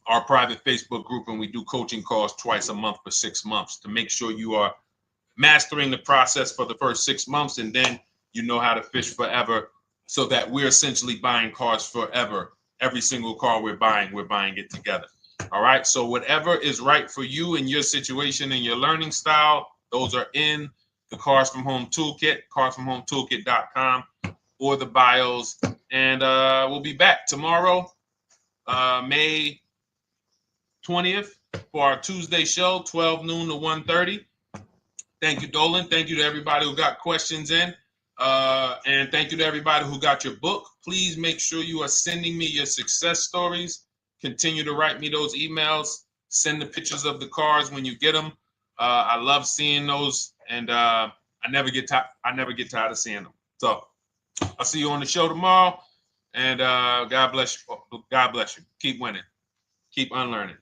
our private Facebook group, and we do coaching calls twice a month for 6 months to make sure you are mastering the process for the first 6 months, and then you know how to fish forever so that we're essentially buying cars forever. Every single car we're buying it together. All right. So whatever is right for you and your situation and your learning style, those are in the Cars from Home Toolkit, carsfromhometoolkit.com, or the bios. And we'll be back tomorrow, May 20th, for our Tuesday show, 12 noon to 1:30. Thank you, Dolan. Thank you to everybody who got questions in. And thank you to everybody who got your book. Please make sure you are sending me your success stories. Continue to write me those emails. Send the pictures of the cars when you get them. I love seeing those, and I never get tired of seeing them. So I'll see you on the show tomorrow. And God bless you. God bless you. Keep winning. Keep unlearning.